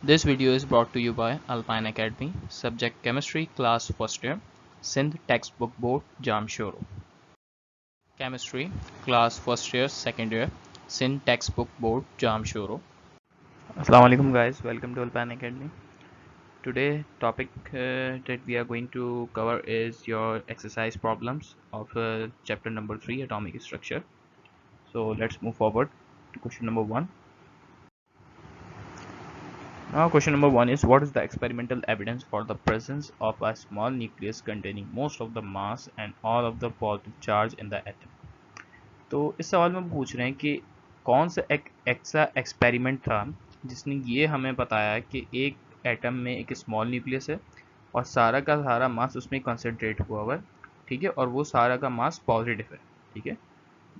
This video is brought to you by Alpine Academy, subject Chemistry, class first year, Sindh textbook board, Jamshoro. Chemistry, class first year, second year, Sindh textbook board, Jamshoro. Assalamu alaikum guys, welcome to Alpine Academy. Today topic that we are going to cover is your exercise problems of chapter number 3, atomic structure. So let's move forward to question number 1. Now question number 1 is, what is the experimental evidence for the presence of a small nucleus containing most of the mass and all of the positive charge in the atom? तो इस सवाल में पूछ रहे हैं कि कौन सा एक ऐसा एक्सपेरिमेंट था जिसने ये हमें बताया कि एक एटम में एक स्मॉल न्यूक्लियस है और सारा का सारा मास उसमें कंसंट्रेट हुआ हुआ है, ठीक है, और वो सारा का मास पॉजिटिव है, ठीक है,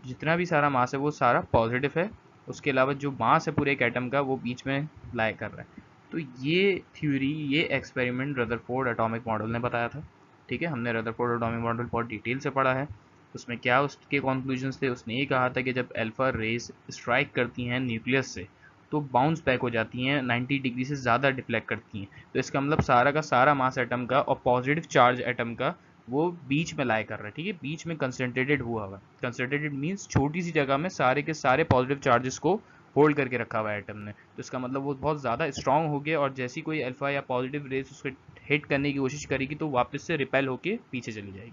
जितना भी सारा मास है वो सारा पॉजिटिव है, उसके अलावा जो मास है पूरे एक एटम का वो बीच में लाई कर रहा है। तो ये थ्योरी, ये एक्सपेरिमेंट रदरफोर्ड एटॉमिक मॉडल ने बताया था, ठीक है, हमने रदरफोर्ड एटॉमिक मॉडल बहुत डिटेल से पढ़ा है। उसमें क्या उसके कॉन्क्लूजन्स थे, उसने ये कहा था कि जब अल्फा रेस स्ट्राइक करती हैं न्यूक्लियस से तो बाउंस बैक हो जाती हैं, 90 डिग्री से ज़्यादा डिफ्लेक्ट करती हैं। तो इसका मतलब सारा का सारा मास एटम का और पॉजिटिव चार्ज एटम का वो बीच में लाई कर रहा है, ठीक है, बीच में कंसंट्रेटेड हुआ हुआ। कंसंट्रेटेड मीन्स छोटी सी जगह में सारे के सारे पॉजिटिव चार्जेस को होल्ड करके रखा हुआ है एटम ने। तो इसका मतलब वो बहुत ज़्यादा स्ट्रांग हो गया और जैसी कोई अल्फा या पॉजिटिव रेस उसको हिट करने की कोशिश करेगी तो वापस से रिपेल होके पीछे चली जाएगी,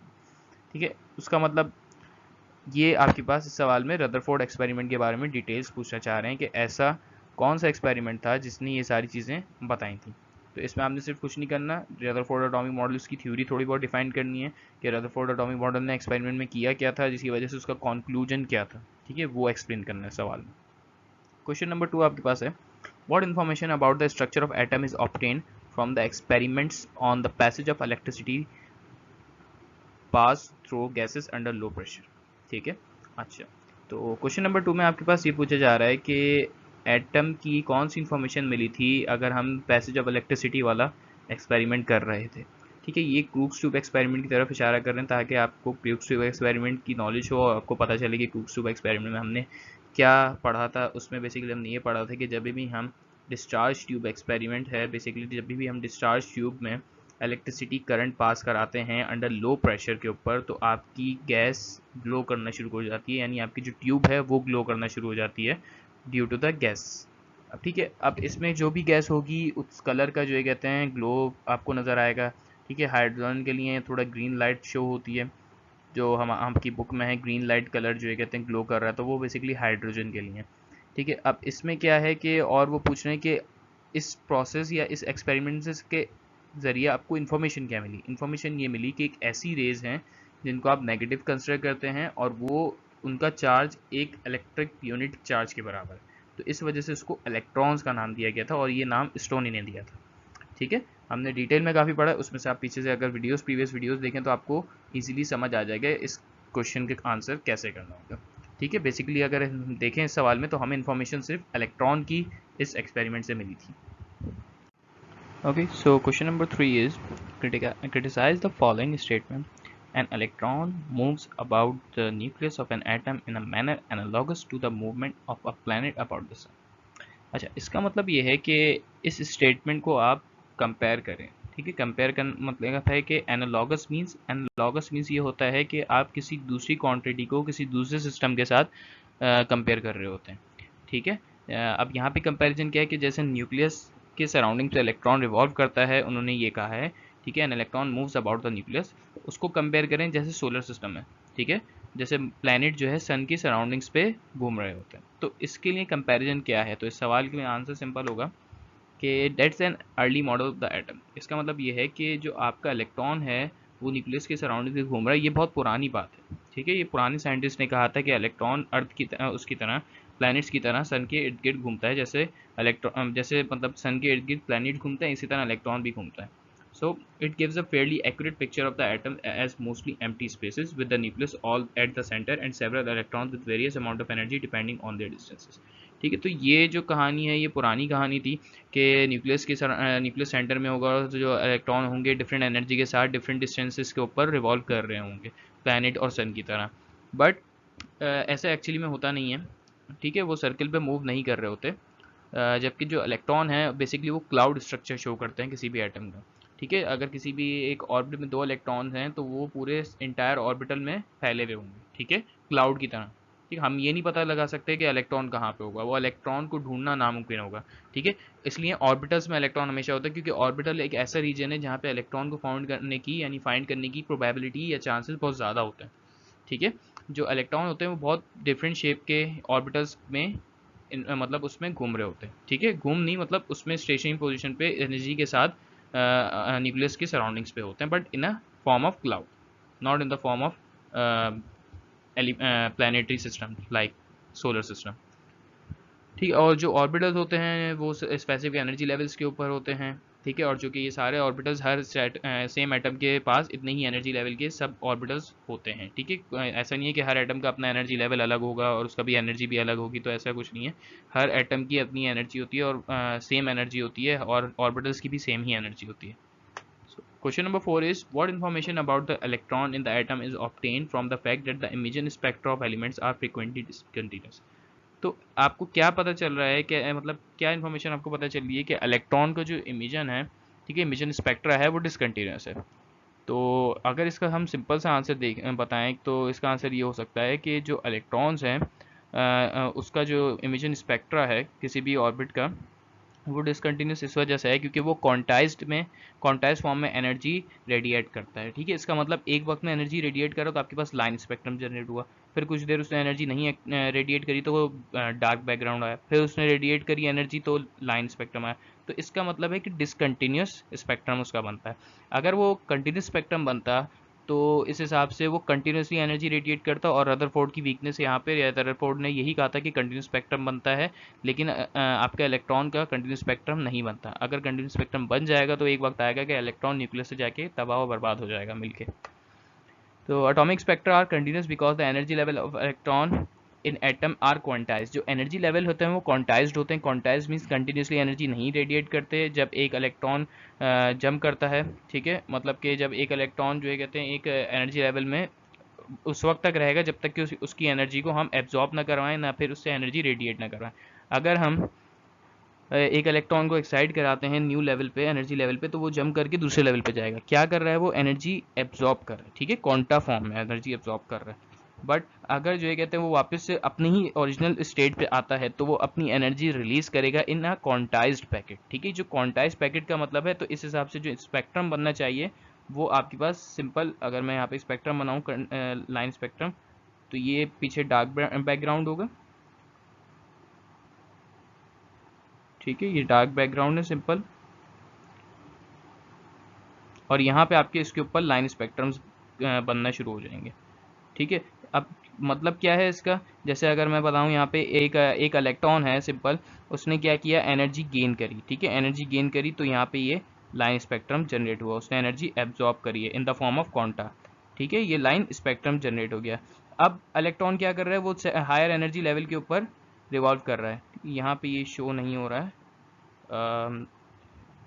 ठीक है। उसका मतलब ये आपके पास इस सवाल में रदरफोर्ड एक्सपेरिमेंट के बारे में डिटेल्स पूछना चाह रहे हैं कि ऐसा कौन सा एक्सपेरिमेंट था जिसने ये सारी चीज़ें बताई थी। तो इसमें आपने सिर्फ कुछ नहीं करना, रदरफोर्ड एटॉमिक मॉडल की थ्योरी थोड़ी बहुत डिफाइन करनी है कि रदरफोर्ड एटॉमिक मॉडल ने एक्सपेरिमेंट में किया क्या था, जिसकी वजह से उसका कंक्लूजन क्या था, ठीक है, वो एक्सप्लेन करना है सवाल में। क्वेश्चन नंबर 2 आपके पास है, what information about the structure of atom is obtained from the experiments on the passage of electricity pass through gases under low pressure, ठीक है। अच्छा, तो क्वेश्चन नंबर 2 में आपके पास ये पूछा जा रहा है कि एटम की कौन सी इन्फॉर्मेशन मिली थी अगर हम पैसेज ऑफ इलेक्ट्रिसिटी वाला एक्सपेरिमेंट कर रहे थे, ठीक है। ये क्रूक्स ट्यूब एक्सपेरिमेंट की तरफ इशारा कर रहे हैं ताकि आपको क्रूक्स ट्यूब एक्सपेरिमेंट की नॉलेज हो और आपको पता चले कि क्रूक्स ट्यूब एक्सपेरिमेंट में हमने क्या पढ़ा था। उसमें बेसिकली हमने ये पढ़ा था कि जब भी हम डिस्चार्ज ट्यूब एक्सपेरिमेंट है, बेसिकली जब भी हम डिस्चार्ज ट्यूब में इलेक्ट्रिसिटी करंट पास कराते हैं अंडर लो प्रेशर के ऊपर तो आपकी गैस ग्लो करना शुरू हो जाती है, यानी आपकी जो ट्यूब है वो ग्लो करना शुरू हो जाती है ड्यू टू द गैस। अब ठीक है, अब इसमें जो भी गैस होगी उस कलर का जो ये कहते हैं ग्लो आपको नज़र आएगा, ठीक है। हाइड्रोजन के लिए थोड़ा ग्रीन लाइट शो होती है, जो हम आपकी बुक में है ग्रीन लाइट कलर जो ये कहते हैं ग्लो कर रहा है, तो वो बेसिकली हाइड्रोजन के लिए, ठीक है। अब इसमें क्या है कि और वो पूछ रहे हैं कि इस प्रोसेस या इस एक्सपेरिमेंट के ज़रिए आपको इन्फॉर्मेशन क्या मिली। इन्फॉर्मेशन ये मिली कि एक ऐसी रेज हैं जिनको आप नेगेटिव कंसिडर करते हैं और वो उनका चार्ज एक इलेक्ट्रिक यूनिट चार्ज के बराबर है, तो इस वजह से उसको इलेक्ट्रॉन्स का नाम दिया गया था और ये नाम स्टोनी ने दिया था, ठीक है। हमने डिटेल में काफ़ी पढ़ा, उसमें से आप पीछे से अगर प्रीवियस वीडियोस देखें तो आपको इजीली समझ आ जाएगा इस क्वेश्चन के आंसर कैसे करना होगा, ठीक है। बेसिकली अगर हम देखें इस सवाल में तो हमें इन्फॉर्मेशन सिर्फ इलेक्ट्रॉन की इस एक्सपेरिमेंट से मिली थी। Okay, so question number 3 is, criticize the following statement. An electron moves about the nucleus of an atom in a manner analogous to the movement of a planet about the sun. अच्छा, इसका मतलब ये है कि इस statement को आप compare करें, ठीक है। कंपेयर का मतलब है कि एनालॉगस मीन्स ये होता है कि आप किसी दूसरी क्वांटिटी को किसी दूसरे सिस्टम के साथ कंपेयर कर रहे होते हैं, ठीक है। अब यहाँ पे कंपैरिजन क्या है कि जैसे न्यूक्लियस के सराउंडिंग पे इलेक्ट्रॉन रिवॉल्व करता है, उन्होंने ये कहा है, ठीक है, an electron moves about the nucleus, उसको कंपेयर करें जैसे सोलर सिस्टम है, ठीक है, जैसे प्लैनेट जो है सन की सराउंडिंग्स पे घूम रहे होते हैं। तो इसके लिए कंपैरिजन क्या है, तो इस सवाल के लिए आंसर सिंपल होगा कि dates an early model of the atom. इसका मतलब ये है कि जो आपका इलेक्ट्रॉन है वो न्यूक्लियस के सराउंडिंग में घूम रहा है, ये बहुत पुरानी बात है, ठीक है। ये पुराने साइंटिस्ट ने कहा था कि इलेक्ट्रॉन अर्थ की तरह, उसकी तरह, प्लैनेट्स की तरह सन के इर्द गिर्द घूमता है, जैसे इलेक्ट्रॉन, जैसे मतलब सन के इर्द गिर्द प्लैनेट घूमता है, इसी तरह इलेक्ट्रॉन भी घूमता है। So it gives a fairly accurate picture of the atom as mostly empty spaces with the nucleus all at the center and several electrons with various amount of energy depending on their distances, ठीक है। तो ये जो कहानी है ये पुरानी कहानी थी कि न्यूक्लियस सेंटर में होगा तो जो इलेक्ट्रॉन होंगे डिफरेंट एनर्जी के साथ डिफरेंट डिस्टेंसेस के ऊपर रिवॉल्व कर रहे होंगे प्लैनेट और सन की तरह, बट ऐसा एक्चुअली में होता नहीं है, ठीक है। वो सर्किल पे मूव नहीं कर रहे होते, जबकि जो इलेक्ट्रॉन है बेसिकली वो क्लाउड स्ट्रक्चर शो करते हैं किसी भी एटम का। ठीक है, अगर किसी भी एक ऑर्बिट में 2 इलेक्ट्रॉन हैं तो वो पूरे इंटायर ऑर्बिटल में फैले हुए होंगे, ठीक है, क्लाउड की तरह। ठीक, हम ये नहीं पता लगा सकते कि इलेक्ट्रॉन कहाँ पे होगा, वो इलेक्ट्रॉन को ढूंढना नामुमकिन होगा। ठीक है, इसलिए ऑर्बिटल्स में इलेक्ट्रॉन हमेशा होता है, क्योंकि ऑर्बिटल एक ऐसा रीजन है जहाँ पे इलेक्ट्रॉन को फाउंड करने की यानी फाइंड करने की प्रोबेबिलिटी या चांसेस बहुत ज़्यादा होते हैं। ठीक है, जो इलेक्ट्रॉन होते हैं वो बहुत डिफरेंट शेप के ऑर्बिटल्स में मतलब उसमें घूम रहे होते हैं। ठीक है, घूम नहीं मतलब उसमें स्टेशनरी पोजीशन पे एनर्जी के साथ न्यूक्लियस के सराउंडिंग्स पे होते हैं, but in a form of cloud, not in the form of planetary system like solar system. ठीक है, और जो ऑर्बिटल्स होते हैं वो स्पेसिफिक एनर्जी लेवल्स के ऊपर होते हैं। ठीक है, और जो कि ये सारे ऑर्बिटल्स हर सेम एटम के पास इतने ही एनर्जी लेवल के सब ऑर्बिटल्स होते हैं। ठीक है, ऐसा नहीं है कि हर एटम का अपना एनर्जी लेवल अलग होगा और उसका भी एनर्जी भी अलग होगी, तो ऐसा कुछ नहीं है। हर एटम की अपनी एनर्जी होती है और सेम एनर्जी होती है, और ऑर्बिटल्स की भी सेम ही एनर्जी होती है। Question number 4 is, what information about the electron in the atom is obtained from the fact that the emission spectra of elements are frequently discontinuous? तो आपको क्या पता चल रहा है कि मतलब क्या इन्फॉर्मेशन आपको पता चल रही है कि इलेक्ट्रॉन का जो इमिजन है, ठीक है, इमिजन स्पेक्ट्रा है वो डिसकंटिन्यूस है। तो अगर इसका हम सिंपल सा आंसर बताएं तो इसका आंसर ये हो सकता है कि जो इलेक्ट्रॉन्स हैं उसका जो इमिजन स्पेक्ट्रा है किसी भी ऑर्बिट का, वो डिसकंटिन्यूस इस वजह से है क्योंकि वो क्वांटाइज्ड फॉर्म में एनर्जी रेडिएट करता है। ठीक है, इसका मतलब एक वक्त में एनर्जी रेडिएट करा तो आपके पास लाइन स्पेक्ट्रम जनरेट हुआ, फिर कुछ देर उसने एनर्जी नहीं रेडिएट करी तो वो डार्क बैकग्राउंड आया, फिर उसने रेडिएट करी एनर्जी तो लाइन स्पेक्ट्रम आया। तो इसका मतलब है कि डिसकंटिन्यूस स्पेक्ट्रम उसका बनता है। अगर वो कंटिन्यूस स्पेक्ट्रम बनता तो इस हिसाब से वो कंटिन्यूसली एनर्जी रेडिएट करता, और रदरफोर्ड की वीकनेस यहाँ पे, रदरफोर्ड ने यही कहा था कि कंटिन्यूस स्पेक्ट्रम बनता है, लेकिन आपका इलेक्ट्रॉन का कंटिन्यूस स्पेक्ट्रम नहीं बनता। अगर कंटिन्यूस स्पेक्ट्रम बन जाएगा तो एक वक्त आएगा कि इलेक्ट्रॉन न्यूक्लियस से जाके तबाह और बर्बाद हो जाएगा मिलके। तो atomic spectra are continuous because the energy level of electron in atom are quantize. जो एनर्जी लेवल होते हैं वो क्वांटाइज्ड होते हैं। क्वांटाइज मीन्स कंटिन्यूसली एनर्जी नहीं रेडिएट करते जब एक इलेक्ट्रॉन जंप करता है। ठीक है, मतलब कि जब एक इलेक्ट्रॉन जो है कहते हैं एक एनर्जी लेवल में उस वक्त तक रहेगा जब तक कि उसकी एनर्जी को हम एब्जॉर्ब ना करवाएं, ना फिर उससे एनर्जी रेडिएट ना करवाएं। अगर हम एक इलेक्ट्रॉन को एक्साइट कराते हैं न्यू लेवल पे, एनर्जी लेवल पे, तो वो जंप करके दूसरे लेवल पे जाएगा। क्या कर रहा है, वो एनर्जी एब्जॉर्ब कर रहा है। ठीक है, क्वांटा फॉर्म में एनर्जी एब्जॉर्ब कर रहा है। बट अगर जो ये कहते हैं वो वापस से अपनी ही ओरिजिनल स्टेट पे आता है तो वो अपनी एनर्जी रिलीज करेगा इन अ क्वांटाइज्ड पैकेट। ठीक है, जो क्वांटाइज्ड पैकेट का मतलब है, तो इस हिसाब से जो स्पेक्ट्रम बनना चाहिए वो आपके पास सिंपल, अगर मैं यहाँ पे स्पेक्ट्रम बनाऊँ लाइन स्पेक्ट्रम, तो ये पीछे डार्क बैकग्राउंड होगा। ठीक है, ये डार्क बैकग्राउंड है सिंपल, और यहाँ पे आपके इसके ऊपर लाइन स्पेक्ट्रम्स बनना शुरू हो जाएंगे। ठीक है, अब मतलब क्या है इसका, जैसे अगर मैं बताऊँ यहाँ पे एक इलेक्ट्रॉन है सिंपल, उसने क्या किया, एनर्जी गेन करी। ठीक है, एनर्जी गेन करी तो यहाँ पे ये लाइन स्पेक्ट्रम जनरेट हुआ, उसने एनर्जी एब्जॉर्ब करी है in the form of quanta. ठीक है, ये लाइन स्पेक्ट्रम जनरेट हो गया। अब इलेक्ट्रॉन क्या कर रहा है, वो हायर एनर्जी लेवल के ऊपर रिवॉल्व कर रहा है। यहाँ पे ये शो नहीं हो रहा है,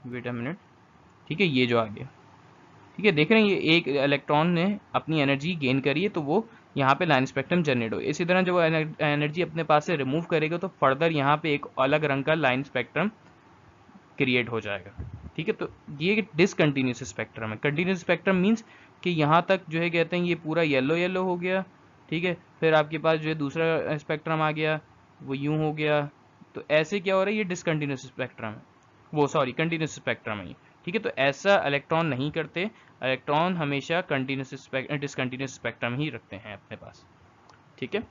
वेट अ मिनट। ठीक है, ये जो आ गया। ठीक है, देख रहे हैं ये एक इलेक्ट्रॉन ने अपनी एनर्जी गेन करी है तो वो यहाँ पे लाइन स्पेक्ट्रम जनरेट हो। इसी तरह जब एनर्जी अपने पास से रिमूव करेगा तो फर्दर यहाँ पे एक अलग रंग का लाइन स्पेक्ट्रम क्रिएट हो जाएगा। ठीक है, तो ये डिसकंटिन्यूस स्पेक्ट्रम है। कंटिन्यूस स्पेक्ट्रम मीन्स कि यहाँ तक जो है कहते हैं ये पूरा येलो येलो हो गया। ठीक है, फिर आपके पास जो है दूसरा स्पेक्ट्रम आ गया, वो यूं हो गया। तो ऐसे क्या हो रहा है, ये डिसकंटिन्यूस स्पेक्ट्रम है, वो सॉरी कंटिन्यूस स्पेक्ट्रम है ये। ठीक है, तो ऐसा इलेक्ट्रॉन नहीं करते, इलेक्ट्रॉन हमेशा कंटिन्यूस डिसकंटिन्यूस स्पेक्ट्रम ही रखते हैं अपने पास। ठीक है,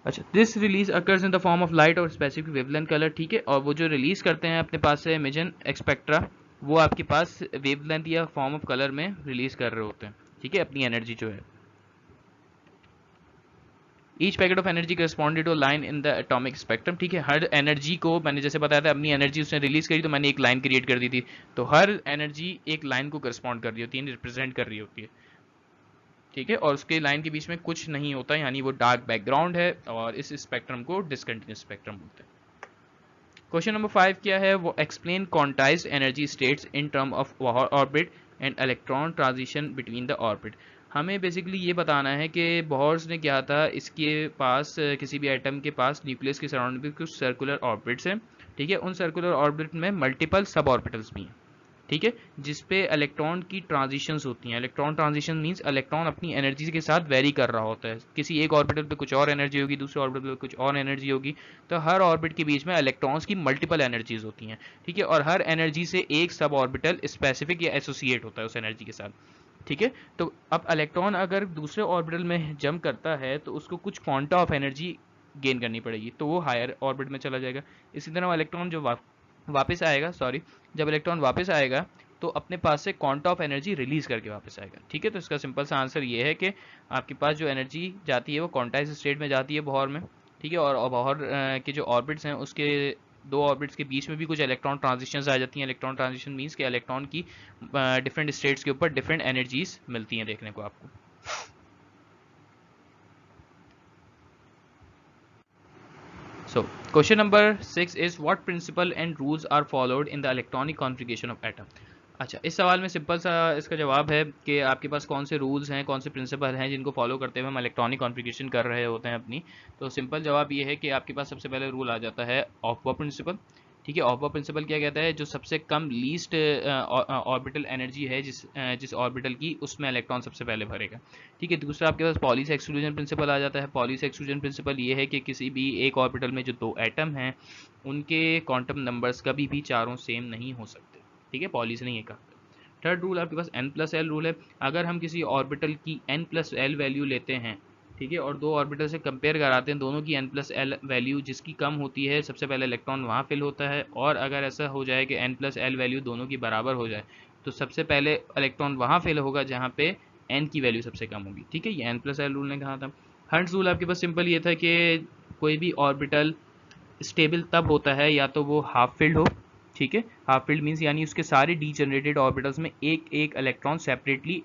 अच्छा, this release occurs in the form of light और स्पेसिफिक वेवलेंथ कलर। ठीक है, और वो जो रिलीज करते हैं अपने पास से इमेजन एक्सपेक्ट्रा, वो आपके पास वेवलेंथ या फॉर्म ऑफ कलर में रिलीज कर रहे होते हैं। ठीक है, अपनी एनर्जी जो है। Each packet of energy corresponded to line in the atomic spectrum. ठीक है, हर एनर्जी को मैंने जैसे बताया था, अपनी एनर्जी उसने रिलीज करी तो मैंने एक लाइन क्रिएट कर दी थी, तो हर एनर्जी एक लाइन को करस्पॉन्ड कर रही होती है, रिप्रेजेंट कर रही होती है। ठीक है, और उसके लाइन के बीच में कुछ नहीं होता, यानी वो डार्क बैकग्राउंड है, और इस स्पेक्ट्रम को डिसकंटिन्यूस स्पेक्ट्रम बोलते हैं। क्वेश्चन नंबर 5 क्या है, वो explain quantized energy states in term of orbit and electron transition between the orbit. हमें बेसिकली ये बताना है कि बोहर्स ने क्या था, इसके पास किसी भी एटम के पास न्यूक्लियस के सराउंडिंग में कुछ सर्कुलर ऑर्बिट्स हैं, ठीक है। उन सर्कुलर ऑर्बिट में मल्टीपल सब ऑर्बिटल्स भी हैं, ठीक है, जिसपे इलेक्ट्रॉन की ट्रांजिशंस होती हैं। इलेक्ट्रॉन ट्रांजिशन मींस इलेक्ट्रॉन अपनी एनर्जी के साथ वेरी कर रहा होता है। किसी एक ऑर्बिटल पे कुछ और एनर्जी होगी, दूसरे ऑर्बिटल पे कुछ और एनर्जी होगी, तो हर ऑर्बिट के बीच में इलेक्ट्रॉन्स की मल्टीपल एनर्जीज होती हैं, ठीक है। और हर एनर्जी से एक सब ऑर्बिटल स्पेसिफिक या एसोसिएट होता है उस एनर्जी के साथ, ठीक है। तो अब इलेक्ट्रॉन अगर दूसरे ऑर्बिटल में जंप करता है तो उसको कुछ क्वांटा ऑफ एनर्जी गेन करनी पड़ेगी, तो वो हायर ऑर्बिट में चला जाएगा। इसी तरह इलेक्ट्रॉन जो वापस आएगा, सॉरी, जब इलेक्ट्रॉन वापस आएगा तो अपने पास से क्वांटा ऑफ एनर्जी रिलीज करके वापस आएगा, ठीक है। तो इसका सिंपल सा आंसर ये है कि आपके पास जो एनर्जी जाती है वो क्वांटाइज स्टेट में जाती है बोहर में, ठीक है। और बोहर के जो ऑर्बिट्स हैं उसके दो ऑर्बिट्स के बीच में भी कुछ इलेक्ट्रॉन ट्रांजिशंस आ जाती हैं। इलेक्ट्रॉन ट्रांजिशन मींस कि इलेक्ट्रॉन की डिफरेंट स्टेट्स के ऊपर डिफरेंट एनर्जीज मिलती हैं देखने को आपको। So, question number 6 is what principle and rules are followed in the electronic configuration of atom? अच्छा, इस सवाल में सिंपल सा इसका जवाब है कि आपके पास कौन से रूल्स हैं, कौन से प्रिंसिपल हैं जिनको फॉलो करते हुए हम इलेक्ट्रॉनिक कॉन्फ़िगरेशन कर रहे होते हैं अपनी। तो सिंपल जवाब ये है कि आपके पास सबसे पहले रूल आ जाता है ऑफ प्रिंसिपल, ठीक है। ऑफ प्रिंसिपल क्या कहता है, जो सबसे कम लीस्ट ऑर्बिटल एनर्जी है जिस ऑर्बिटल की, उसमें इलेक्ट्रॉन सबसे पहले भरेगा, ठीक है। दूसरा आपके पास पॉलीस एक्सक्लूजन प्रिंसिपल आ जाता है। पॉलीस एक्सक्लूजन प्रिंसिपल ये है कि किसी भी एक ऑर्बिटल में जो दो एटम हैं उनके क्वांटम नंबर्स कभी भी चारों सेम नहीं हो सकते, ठीक है। पॉलीस ने ये कहा। थर्ड रूल आपके पास n प्लस एल रूल है। अगर हम किसी ऑर्बिटल की n प्लस एल वैल्यू लेते हैं, ठीक है, और दो ऑर्बिटल से कंपेयर कराते हैं, दोनों की n प्लस एल वैल्यू जिसकी कम होती है सबसे पहले इलेक्ट्रॉन वहाँ फिल होता है। और अगर ऐसा हो जाए कि n प्लस एल वैल्यू दोनों की बराबर हो जाए तो सबसे पहले इलेक्ट्रॉन वहाँ फिल होगा जहाँ पे n की वैल्यू सबसे कम होगी, ठीक है। ये n प्लस एल रूल ने कहा था। हंट्स रूल आपके पास सिंपल ये था कि कोई भी ऑर्बिटल स्टेबल तब होता है या तो वो हाफ फिल्ड हो, ठीक है। हाफ फील्ड मींस यानी उसके सारे डीजनरेटेड ऑर्बिटल्स में एक एक इलेक्ट्रॉन सेपरेटली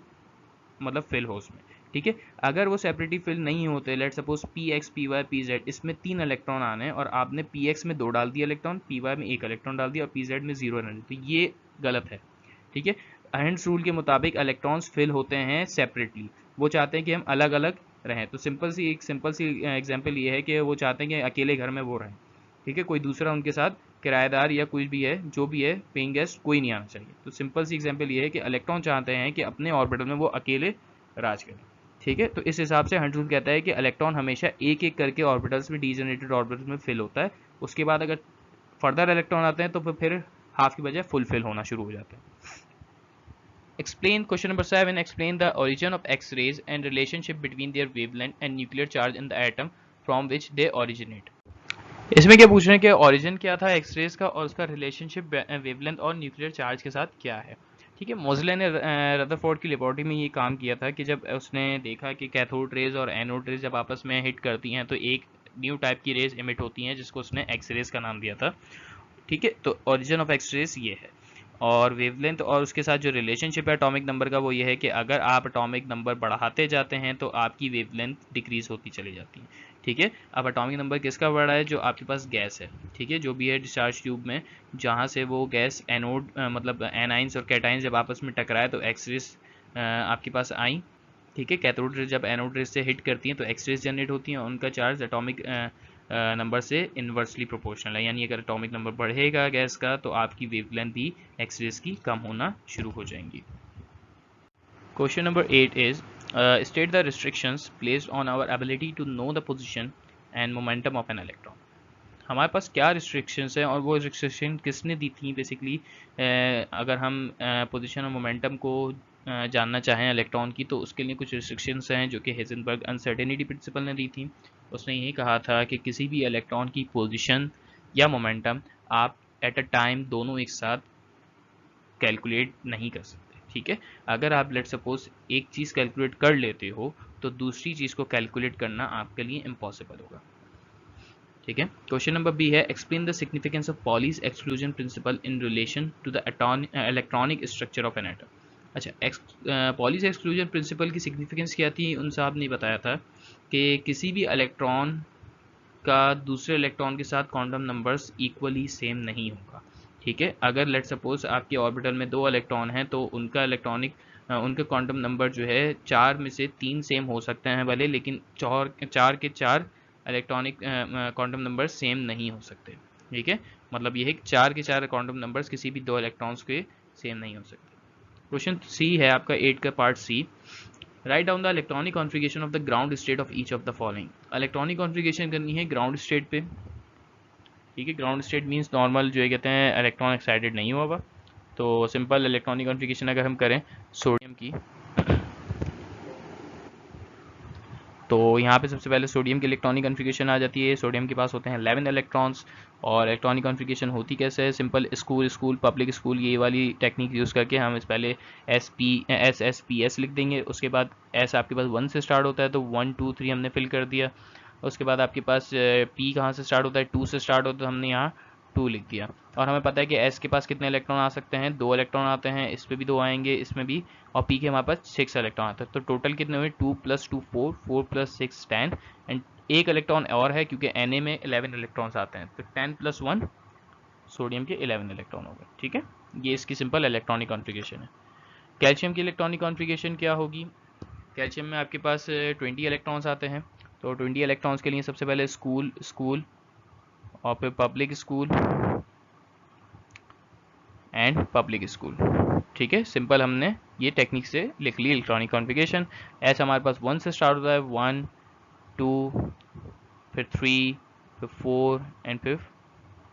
मतलब फिल हो उसमें, ठीक है। अगर वो सेपरेटली फिल नहीं होते, let suppose P X P Y P Z, इसमें 3 इलेक्ट्रॉन आने हैं और आपने पी एक्स में 2 डाल दिया इलेक्ट्रॉन, पी वाई में 1 इलेक्ट्रॉन डाल दिया और पी जेड में 0 एनर्जी, तो ये गलत है, ठीक है। हंट्स रूल के मुताबिक इलेक्ट्रॉन्स फिल होते हैं सेपरेटली, वो चाहते हैं कि हम अलग अलग रहें। तो सिंपल सी एग्जाम्पल ये है कि वो चाहते हैं कि अकेले घर में वो रहें, ठीक है, कोई दूसरा उनके साथ किराएदार या कुछ भी है, जो भी है, पेइंग गेस्ट कोई नहीं आना चाहिए। तो सिंपल सी एग्जांपल ये है कि इलेक्ट्रॉन चाहते हैं कि अपने ऑर्बिटल में वो अकेले राज करें, ठीक है। तो इस हिसाब से हंट्स रूल कहता है कि इलेक्ट्रॉन हमेशा एक एक करके ऑर्बिटल्स में, डीजनरेटेड ऑर्बिटल्स में फिल होता है। उसके बाद अगर फर्दर इलेक्ट्रॉन आते हैं तो फिर हाफ की बजाय फुल फिल होना शुरू हो जाता है। Explain question number 7. Explain the origin of X-rays and relationship between their wavelength and nuclear charge in the atom from which they originate. इसमें क्या पूछ रहे हैं कि ओरिजिन क्या था एक्सरेज का और उसका रिलेशनशिप वेवलेंथ और न्यूक्लियर चार्ज के साथ क्या है, ठीक है। मोज़ले ने रदरफोर्ड की लेबोरेटरी में ये काम किया था कि जब उसने देखा कि कैथोड रेज और एनोड रेज जब आपस में हिट करती हैं तो एक न्यू टाइप की रेज इमिट होती हैं जिसको उसने एक्सरेज का नाम दिया था, ठीक है। तो ओरिजिन ऑफ एक्सरेज ये है। और वेवलेंथ और उसके साथ जो रिलेशनशिप है एटॉमिक नंबर का वो ये है कि अगर आप एटॉमिक नंबर बढ़ाते जाते हैं तो आपकी वेवलेंथ डिक्रीज होती चली जाती है, ठीक है। अब एटॉमिक नंबर किसका बढ़ा है, जो आपके पास गैस है, ठीक है, जो भी है डिस्चार्ज ट्यूब में, जहाँ से वो गैस एनोड मतलब एनाइंस और कैटाइंस जब आपस में टकराए तो एक्सरेज आपके पास आई, ठीक है। कैथोड रेज जब एनोड रेज से हिट करती हैं तो एक्सरेज जनरेट होती हैं, उनका चार्ज एटॉमिक नंबर से इन्वर्सली प्रोपोर्शनल है, यानी अगर एटॉमिक नंबर बढ़ेगा गैस का तो आपकी वेवलेंथ भी एक्सरेज की कम होना शुरू हो जाएंगी। Question number 8 is state the restrictions placed on our ability to know the position and momentum of an electron. हमारे पास क्या रिस्ट्रिक्शंस हैं और वो रिस्ट्रिक्शन किसने दी थी बेसिकली। अगर हम पोजीशन और मोमेंटम को जानना चाहें इलेक्ट्रॉन की तो उसके लिए कुछ रिस्ट्रिक्शंस हैं जो कि हेजनबर्ग अनसर्टेनिटी प्रिंसिपल ने दी थी। उसने यही कहा था कि किसी भी इलेक्ट्रॉन की पोजीशन या मोमेंटम आप एट अ टाइम दोनों एक साथ कैलकुलेट नहीं कर सकते, ठीक है। अगर आप लेट सपोज एक चीज़ कैलकुलेट कर लेते हो तो दूसरी चीज़ को कैलकुलेट करना आपके लिए इम्पॉसिबल होगा, ठीक है। क्वेश्चन नंबर बी है explain the significance of Pauli's exclusion principle in relation to the electronic structure of an atom. अच्छा, पॉलीज एक्सक्लूजन प्रिंसिपल की सिग्निफिकेंस क्या थी, उन साहब ने बताया था कि किसी भी इलेक्ट्रॉन का दूसरे इलेक्ट्रॉन के साथ क्वांटम नंबर्स इक्वली सेम नहीं होगा, ठीक है। अगर लेट सपोज आपके ऑर्बिटल में 2 इलेक्ट्रॉन हैं तो उनका इलेक्ट्रॉनिक उनके क्वांटम नंबर जो है 4 में से 3 सेम हो सकते हैं भले, लेकिन 4 के 4 इलेक्ट्रॉनिक क्वांटम नंबर सेम नहीं हो सकते। ठीक है, मतलब ये है कि 4 के 4 क्वांटम नंबर्स किसी भी 2 इलेक्ट्रॉन्स के सेम नहीं हो सकते। क्वेश्चन सी है आपका 8 का part C. Write down the electronic configuration of the ground state of each of the following. Electronic configuration करनी है ग्राउंड स्टेट पे। ठीक है, ग्राउंड स्टेट मीन्स नॉर्मल जो है कहते हैं इलेक्ट्रॉन एक्साइटेड नहीं हुआ। तो सिंपल इलेक्ट्रॉनिक कॉन्फ़िगरेशन अगर हम करें सोडियम की, तो यहाँ पे सबसे पहले सोडियम की इलेक्ट्रॉनिक कॉन्फ़िगरेशन आ जाती है। सोडियम के पास होते हैं 11 इलेक्ट्रॉन्स। और इलेक्ट्रॉनिक कॉन्फ़िगरेशन होती कैसे है, सिंपल स्कूल पब्लिक स्कूल ये वाली टेक्निक यूज़ करके हम इस पहले एस लिख देंगे। उसके बाद एस आपके पास 1 से स्टार्ट होता है तो 1 2 3 हमने फिल कर दिया। उसके बाद आपके पास पी कहाँ से स्टार्ट होता है, 2 से स्टार्ट होता है, हमने यहाँ 2 लिख दिया। और हमें पता है कि एस के पास कितने इलेक्ट्रॉन आ सकते हैं, 2 इलेक्ट्रॉन आते हैं, इस पर भी 2 आएंगे, इसमें भी। और पी के हमारे पास 6 इलेक्ट्रॉन आते हैं। तो टोटल कितने हुए, 2 + 2 4, 4 + 6 10। एंड एक इलेक्ट्रॉन और है क्योंकि Na में 11 इलेक्ट्रॉन्स आते हैं, तो 10 + 1 सोडियम के 11 इलेक्ट्रॉन हो गए। ठीक है, ये इसकी सिंपल इलेक्ट्रॉनिक कॉन्फ़िगरेशन है। कैल्शियम की इलेक्ट्रॉनिक कॉन्फ़िगरेशन क्या होगी, कैल्शियम में आपके पास 20 इलेक्ट्रॉन्स आते हैं। तो 20 इलेक्ट्रॉन्स के लिए सबसे पहले स्कूल और फिर public school and public school. ठीक है, सिंपल हमने ये टेक्निक से लिख ली इलेक्ट्रॉनिक कॉन्फ़िगरेशन। एस हमारे पास 1 से स्टार्ट होता है, 1 2 फिर 3 फिर 4 एंड फिर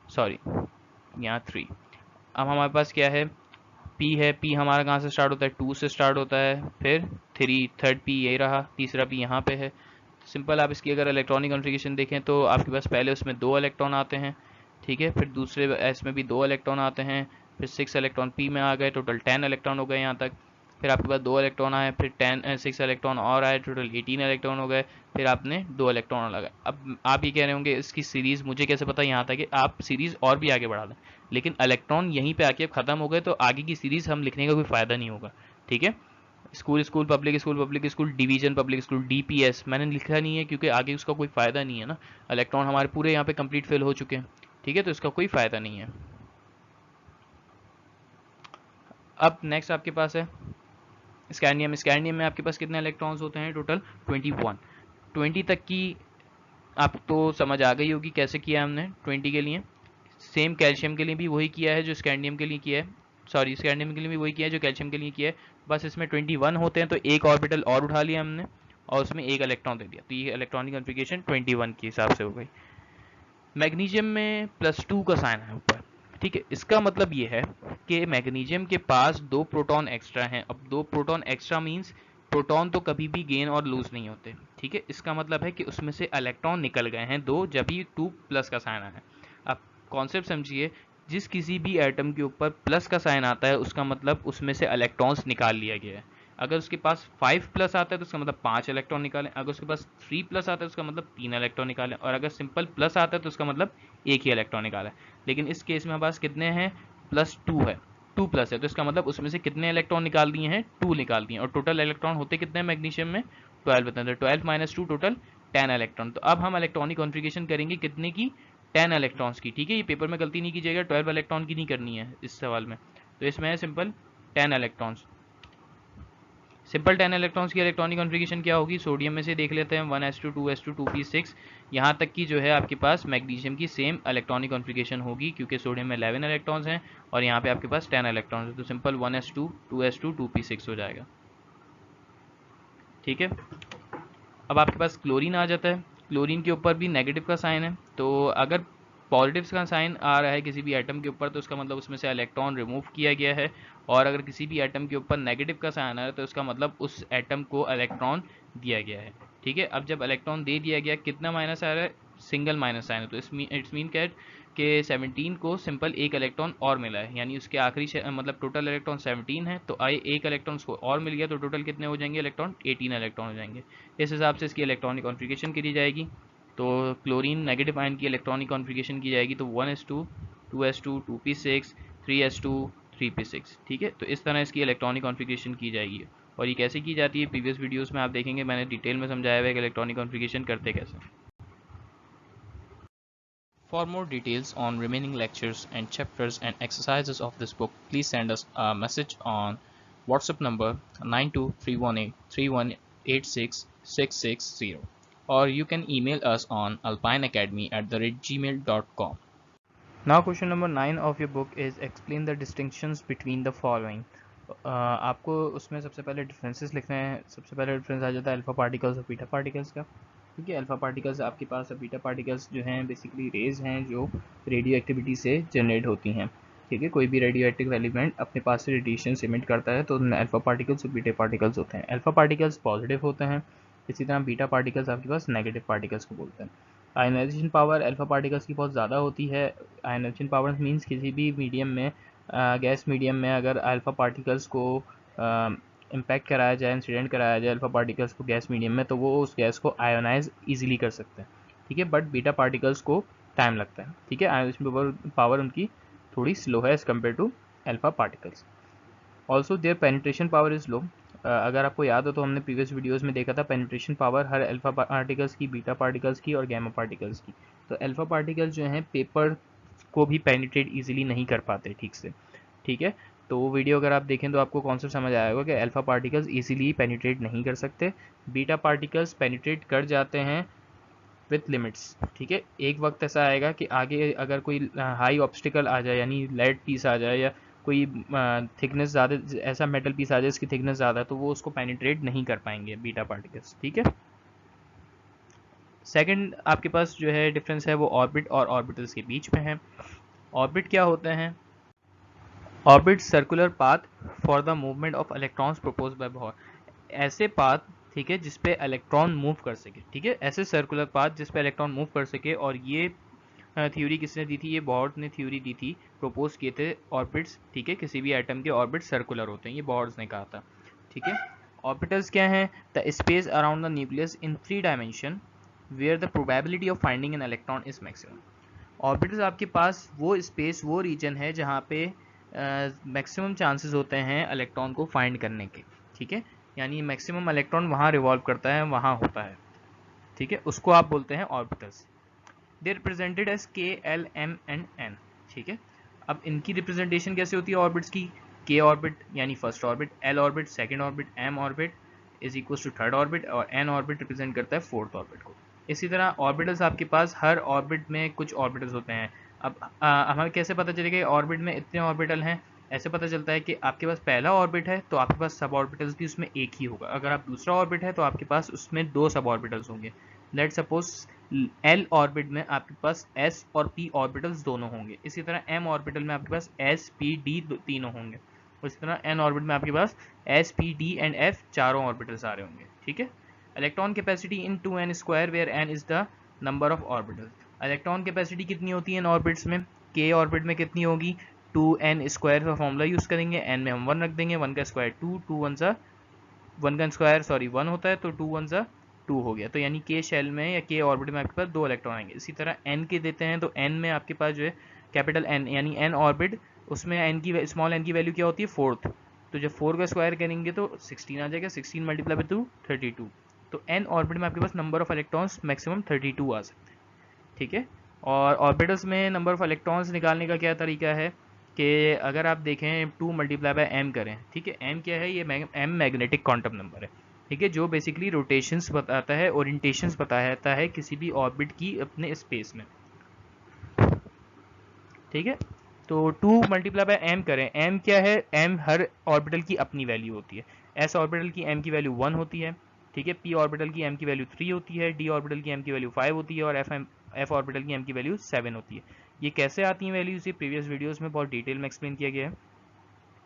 सॉरी यहाँ 3। अब हमारे पास क्या है, पी है। पी हमारा कहाँ से स्टार्ट होता है, 2 से स्टार्ट होता है, फिर 3, थर्ड पी ये रहा, तीसरा पी यहाँ पे है। सिंपल आप इसकी अगर इलेक्ट्रॉनिक कॉन्फ़िगरेशन देखें तो आपके पास पहले उसमें 2 इलेक्ट्रॉन आते हैं। ठीक है, फिर दूसरे एस में भी 2 इलेक्ट्रॉन आते हैं, फिर 6 इलेक्ट्रॉन पी में आ गए, टोटल 10 इलेक्ट्रॉन हो गए यहाँ तक। फिर आपके पास 2 इलेक्ट्रॉन आए, फिर 6 इलेक्ट्रॉन और आए, टोटल 18 इलेक्ट्रॉन हो गए। फिर आपने 2 इलेक्ट्रॉन लगाए। अब आप ये कह रहे होंगे इसकी सीरीज़ मुझे कैसे पता, यहाँ तक कि आप सीरीज़ और भी आगे बढ़ा दें, लेकिन इलेक्ट्रॉन यहीं पे आके ख़त्म हो गए तो आगे की सीरीज़ हम लिखने का कोई फ़ायदा नहीं होगा। ठीक है, school public school division public school DPS मैंने लिखा नहीं है क्योंकि आगे उसका कोई फ़ायदा नहीं है ना, इलेक्ट्रॉन हमारे पूरे यहाँ पे कंप्लीट फिल हो चुके हैं। ठीक है, तो इसका कोई फ़ायदा नहीं है। अब नेक्स्ट आपके पास है स्कैंडियम। स्कैंडियम में आपके पास कितने इलेक्ट्रॉन्स होते हैं, टोटल 21। 20 तक की आप तो समझ आ गई होगी कैसे किया हमने 20 के लिए। सेम कैल्शियम के लिए भी वही किया है जो स्कैंडियम के लिए किया है, सॉरी स्कैंडियम के लिए भी वही किया है जो कैल्शियम के लिए किया है। बस इसमें 21 होते हैं तो एक ऑर्बिटल और उठा लिया हमने और उसमें एक इलेक्ट्रॉन दे दिया, तो ये इलेक्ट्रॉनिक कॉन्फ़िगरेशन 21 के हिसाब से हो गई। मैग्नीशियम में +2 का साइन है ऊपर। ठीक है, इसका मतलब ये है कि मैग्नीशियम के पास 2 प्रोटॉन एक्स्ट्रा हैं। अब 2 प्रोटॉन एक्स्ट्रा मीन्स प्रोटॉन तो कभी भी गेन और लूज नहीं होते। ठीक है, इसका मतलब है कि उसमें से इलेक्ट्रॉन निकल गए हैं 2 जब भी 2+ का साइन आया है। अब कॉन्सेप्ट समझिए, जिस किसी भी एटम के ऊपर प्लस का साइन आता है उसका मतलब उसमें से इलेक्ट्रॉन्स निकाल लिया गया है। अगर उसके पास 5+ आता है तो उसका मतलब 5 इलेक्ट्रॉन निकालें, अगर उसके पास 3+ आता है तो उसका मतलब 3 इलेक्ट्रॉन निकालें, और अगर सिंपल प्लस आता है तो उसका मतलब एक ही इलेक्ट्रॉन निकालें। लेकिन इस केस में हमारे पास कितने हैं, +2 है, 2+ है, तो इसका मतलब उसमें से कितने इलेक्ट्रॉन निकाल दिए हैं, 2 निकाल दिए। और टोटल इलेक्ट्रॉन होते कितने हैं मैग्नीशियम में, 12 होते हैं, तो 12 - 2 टोटल 10 इलेक्ट्रॉन। तो अब हम इलेक्ट्रॉनिक कॉन्फ़िगरेशन करेंगे कितने की, 10 इलेक्ट्रॉन्स की। ठीक है, ये पेपर में गलती नहीं कीजिएगा, 12 इलेक्ट्रॉन की नहीं करनी है इस सवाल में। तो इसमें है सिंपल 10 इलेक्ट्रॉन्स। सिंपल 10 इलेक्ट्रॉन्स की इलेक्ट्रॉनिक कॉन्फ़िगरेशन क्या होगी, सोडियम में से देख लेते हैं, 1s2 2s2 2p6। यहाँ तक की जो है आपके पास मैग्नीशियम की सेम इलेक्ट्रॉनिक कॉन्फ़िगरेशन होगी क्योंकि सोडियम में 11 इलेक्ट्रॉन्स हैं और यहाँ पे आपके पास 10 इलेक्ट्रॉन्स हैं, तो सिंपल 1s2 2s2 2p6 हो जाएगा। ठीक है, अब आपके पास क्लोरीन आ जाता है। क्लोरीन के ऊपर भी नेगेटिव का साइन है, तो अगर पॉजिटिव का साइन आ रहा है किसी भी एटम के ऊपर तो उसका मतलब उसमें से इलेक्ट्रॉन रिमूव किया गया है, और अगर किसी भी एटम के ऊपर नेगेटिव का साइन आ रहा है तो उसका मतलब उस एटम को इलेक्ट्रॉन दिया गया है। ठीक है, अब जब इलेक्ट्रॉन दे दिया गया, कितना माइनस आ रहा है, सिंगल माइनस साइन है, तो इट्स मीन कैट के 17 को सिंपल एक इलेक्ट्रॉन और मिला है, यानी उसके आखिरी मतलब टोटल इलेक्ट्रॉन 17 है, तो आए एक इलेक्ट्रॉन उसको और मिल गया, तो टोटल कितने हो जाएंगे इलेक्ट्रॉन, 18 इलेक्ट्रॉन हो जाएंगे। इस हिसाब से इसकी इलेक्ट्रॉनिक कॉन्फ़िगरेशन करी जाएगी। तो क्लोरीन नेगेटिव आयन की इलेक्ट्रॉनिक कॉन्फ़िगरेशन की जाएगी, तो 1s2 2s2 2p6 3s2 3p6। ठीक है, तो इस तरह इसकी इलेक्ट्रॉनिक कॉन्फ़िगरेशन की जाएगी। और ये कैसे की जाती है, प्रीवियस वीडियोस में आप देखेंगे मैंने डिटेल में समझाया हुआ है कि इलेक्ट्रॉनिक कॉन्फ़िगरेशन करते कैसे। For more details on remaining lectures and chapters and exercises of this book, please send us a message on WhatsApp number 92318318660, or you can email us on alpineacademy@gmail.com. Now question number 9 of your book is explain the distinctions between the following. आपको उसमें सबसे पहले differences लिखने हैं। सबसे पहले difference आ जाता है अल्फा पार्टिकल्स और बीटा पार्टिकल्स का। ठीक है, अल्फा पार्टिकल्स आपके पास, बीटा पार्टिकल्स जो हैं बेसिकली रेज हैं जो रेडियो एक्टिविटी से जनरेट होती हैं। ठीक है, कोई भी रेडियो एक्टिव एलिमेंट अपने पास से रेडिएशन एमिट करता है तो उनमें अल्फा पार्टिकल्स और बीटा पार्टिकल्स होते हैं। अल्फा पार्टिकल्स पॉजिटिव होते हैं, इसी तरह बीटा पार्टिकल्स आपके पास नेगेटिव पार्टिकल्स को बोलते हैं। आयनाइजेशन पावर अल्फा पार्टिकल्स की बहुत ज़्यादा होती है। आयनाइजेशन पावर मींस किसी भी मीडियम में, गैस मीडियम में अगर अल्फा पार्टिकल्स को इम्पैक्ट कराया जाए, इंसिडेंट कराया जाए अल्फा पार्टिकल्स को गैस मीडियम में, तो वो उस गैस को आयोनाइज ईजिली कर सकते हैं। ठीक है, बट बीटा पार्टिकल्स को टाइम लगता है। ठीक है, आयनाइजेशन पावर उनकी थोड़ी स्लो है as compared to alpha particles. Also their penetration power is low. अगर आपको याद हो तो हमने प्रीवियस वीडियोस में देखा था पेनिट्रेशन पावर हर अल्फा पार्टिकल्स की, बीटा पार्टिकल्स की और गैमा पार्टिकल्स की। तो अल्फा पार्टिकल्स जो हैं पेपर को भी पेनिट्रेट इजीली नहीं कर पाते ठीक से। ठीक है, तो वो वीडियो अगर आप देखें तो आपको कॉन्सेप्ट समझ आएगा कि अल्फा पार्टिकल्स इजीली पेनिट्रेट नहीं कर सकते, बीटा पार्टिकल्स पेनिट्रेट कर जाते हैं विथ लिमिट्स। ठीक है, एक वक्त ऐसा आएगा कि आगे अगर कोई हाई ऑब्स्टिकल आ जाए, यानी लेड पीस आ जाए या कोई थिकनेस ज़्यादा, ऐसा मेटल पीस आ जाए इसकी थिकनेस ज़्यादा, तो वो उसको पेनिट्रेट नहीं कर पाएंगे बीटा पार्टिकल्स। ठीक है, सेकंड आपके पास जो है डिफरेंस है वो ऑर्बिट और ऑर्बिटल्स के बीच में है। ऑर्बिट क्या होते हैं? Orbit circular path for the movement of electrons propose by bore. ऐसे पाथ, ठीक है, जिसपे इलेक्ट्रॉन मूव कर सके। ठीक है, ऐसे सर्कुलर पाथ जिसपे इलेक्ट्रॉन मूव कर सके। और ये थ्योरी किसने दी थी? ये बोहर्स ने थ्योरी दी थी, प्रपोज किए थे ऑर्बिट्स। ठीक है, किसी भी एटम के ऑर्बिट सर्कुलर होते हैं, ये बोहर्स ने कहा था। ठीक है, ऑर्बिटल्स क्या हैं? The space around the nucleus in 3 dimension where the probability of finding an electron is maximum. Orbitals आपके पास वो स्पेस, वो रीजन है जहाँ पे मैक्सिमम चांसेस होते हैं इलेक्ट्रॉन को फाइंड करने के। ठीक है, यानी मैक्सिमम इलेक्ट्रॉन वहाँ रिवॉल्व करता है, वहाँ होता है। ठीक है, उसको आप बोलते हैं ऑर्बिटल्स। दे रिप्रेजेंटेड एज के, एल, एम एंड एन। ठीक है, अब इनकी रिप्रेजेंटेशन कैसे होती है ऑर्बिट्स की? के ऑर्बिट यानी first orbit, L orbit second orbit, M orbit is equal to third orbit, और एन ऑर्बिट रिप्रेजेंट करता है फोर्थ ऑर्बिट को। इसी तरह ऑर्बिटल्स आपके पास हर ऑर्बिट में कुछ ऑर्बिटल्स होते हैं। अब हमें कैसे पता चलेगा ऑर्बिट में इतने ऑर्बिटल हैं? ऐसे पता चलता है कि आपके पास पहला ऑर्बिट है तो आपके पास सब ऑर्बिटल्स भी उसमें एक ही होगा। अगर आप दूसरा ऑर्बिट है तो आपके पास उसमें 2 सब ऑर्बिटल्स होंगे। लेट सपोज एल ऑर्बिट में आपके पास एस और पी ऑर्बिटल्स दोनों होंगे। इसी तरह एम ऑर्बिटल में आपके पास एस, पी, डी तीनों होंगे। इसी तरह एन ऑर्बिट में आपके पास S, P, D and F चारों ऑर्बिटल्स आ रहे होंगे। ठीक है, electron capacity in 2n square where n is the number of orbitals. Electron capacity कितनी होती है इन ऑर्बिट्स में? के ऑर्बिट में कितनी होगी? 2n स्क्वायर का फॉर्मूला यूज करेंगे, n में हम 1 रख देंगे, 1 का स्क्वायर 2, 1 का स्क्वायर 1 होता है, तो 2 1 2 हो गया। तो यानी के शेल में या के ऑर्बिट में आपके पास 2 इलेक्ट्रॉन आएंगे। इसी तरह n के देते हैं तो n में आपके पास जो है कैपिटल n यानी n ऑर्बिट, उसमें n की स्मॉल n की वैल्यू क्या होती है? 4th। तो जब 4 का स्क्वायर करेंगे तो 16 आ जाएगा, 16 मल्टीप्लाई बाय 2 32। तो n ऑर्बिट में आपके पास नंबर ऑफ इलेक्ट्रॉन्स मैक्सिमम 32 आ सकते हैं। ठीक है, और ऑर्बिटल्स में नंबर ऑफ इलेक्ट्रॉन्स निकालने का क्या तरीका है कि अगर आप देखें 2 मल्टीप्लाई बाय m करें। ठीक है, m क्या है? ये m मैग्नेटिक क्वांटम नंबर है। ठीक है, जो बेसिकली रोटेशंस बताता है, ओरिएंटेशंस बताता है किसी भी ऑर्बिट की अपने स्पेस में। ठीक है, तो 2 मल्टीप्लाई बाय m करें। m क्या है? m हर ऑर्बिटल की अपनी वैल्यू होती है। s ऑर्बिटल की m की वैल्यू 1 होती है। ठीक है, p ऑर्बिटल की m की वैल्यू 3 होती है, d ऑर्बिटल की m की वैल्यू 5 होती है, और f ऑर्बिटल की m की वैल्यू 7 होती है। ये कैसे आती हैं वैल्यूज? ये प्रीवियस वीडियोस में बहुत डिटेल में एक्सप्लेन किया गया है,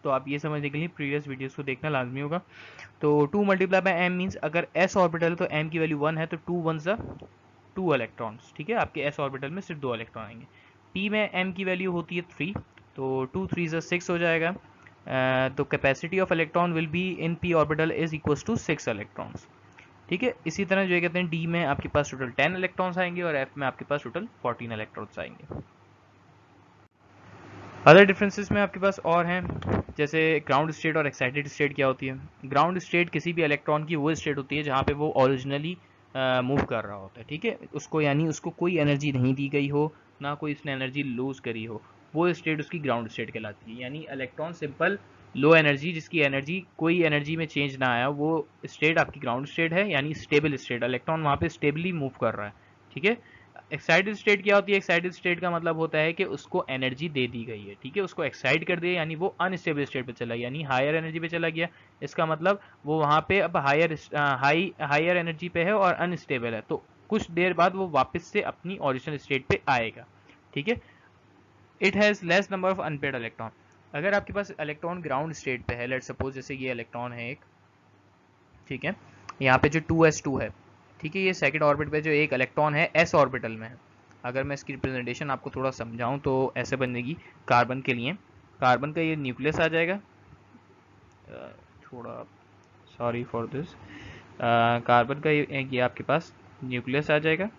तो आप ये समझने के लिए प्रीवियस वीडियोस को देखना लाजमी होगा। तो 2 मल्टीप्लाई बाय m मीन्स अगर s ऑर्बिटल है तो m की वैल्यू 1 है, तो 2 1 2 इलेक्ट्रॉन्स। ठीक है, आपके s ऑर्बिटल में सिर्फ 2 इलेक्ट्रॉन आएंगे। p में m की वैल्यू होती है 3, तो 2 3 6 हो जाएगा। तो capacity of electron will be in p orbital is equal to 6 electrons. ठीक है, इसी तरह जो कहते हैं d में आपके पास टोटल 10 इलेक्ट्रॉन्स आएंगे और f में आपके पास टोटल 14 इलेक्ट्रॉन्स आएंगे। अदर डिफरेंसेस में आपके पास और हैं, जैसे ग्राउंड स्टेट और एक्साइटेड स्टेट क्या होती है। ग्राउंड स्टेट किसी भी इलेक्ट्रॉन की वो स्टेट होती है जहाँ पे वो ओरिजिनली मूव कर रहा होता है। ठीक है, उसको यानी उसको कोई एनर्जी नहीं दी गई हो, ना कोई उसने एनर्जी लूज करी हो, वो स्टेट उसकी ग्राउंड स्टेट कहलाती है। यानी इलेक्ट्रॉन सिंपल लो एनर्जी, जिसकी एनर्जी कोई एनर्जी में चेंज ना आया, वो स्टेट आपकी ग्राउंड स्टेट है, यानी स्टेबल स्टेट, इलेक्ट्रॉन वहाँ पे स्टेबली मूव कर रहा है। ठीक है। एक्साइटेड स्टेट क्या होती है? एक्साइटेड स्टेट का मतलब होता है कि उसको एनर्जी दे दी गई है। ठीक है, उसको एक्साइट कर दिया, यानी वो अनस्टेबल स्टेट पे चला गया, यानी हायर एनर्जी पे चला गया। इसका मतलब वो वहाँ पे अब हायर एनर्जी पे है और अनस्टेबल है, तो कुछ देर बाद वो वापस से अपनी ओरिजिनल स्टेट पे आएगा। ठीक है। It has less number of unpaired electron. अगर आपके पास इलेक्ट्रॉन ग्राउंड स्टेट पे है, लेट सपोज जैसे ये इलेक्ट्रॉन है एक, ठीक है, यहाँ पे जो 2s2 है, ठीक है, ये सेकंड ऑर्बिट पे जो एक इलेक्ट्रॉन है s ऑर्बिटल में है। अगर मैं इसकी रिप्रेजेंटेशन आपको थोड़ा समझाऊं तो ऐसे बनेगी। कार्बन के लिए, कार्बन का ये न्यूक्लियस आ जाएगा, थोड़ा सॉरी फॉर दिस, कार्बन का ये आपके पास न्यूक्लियस आ जाएगा।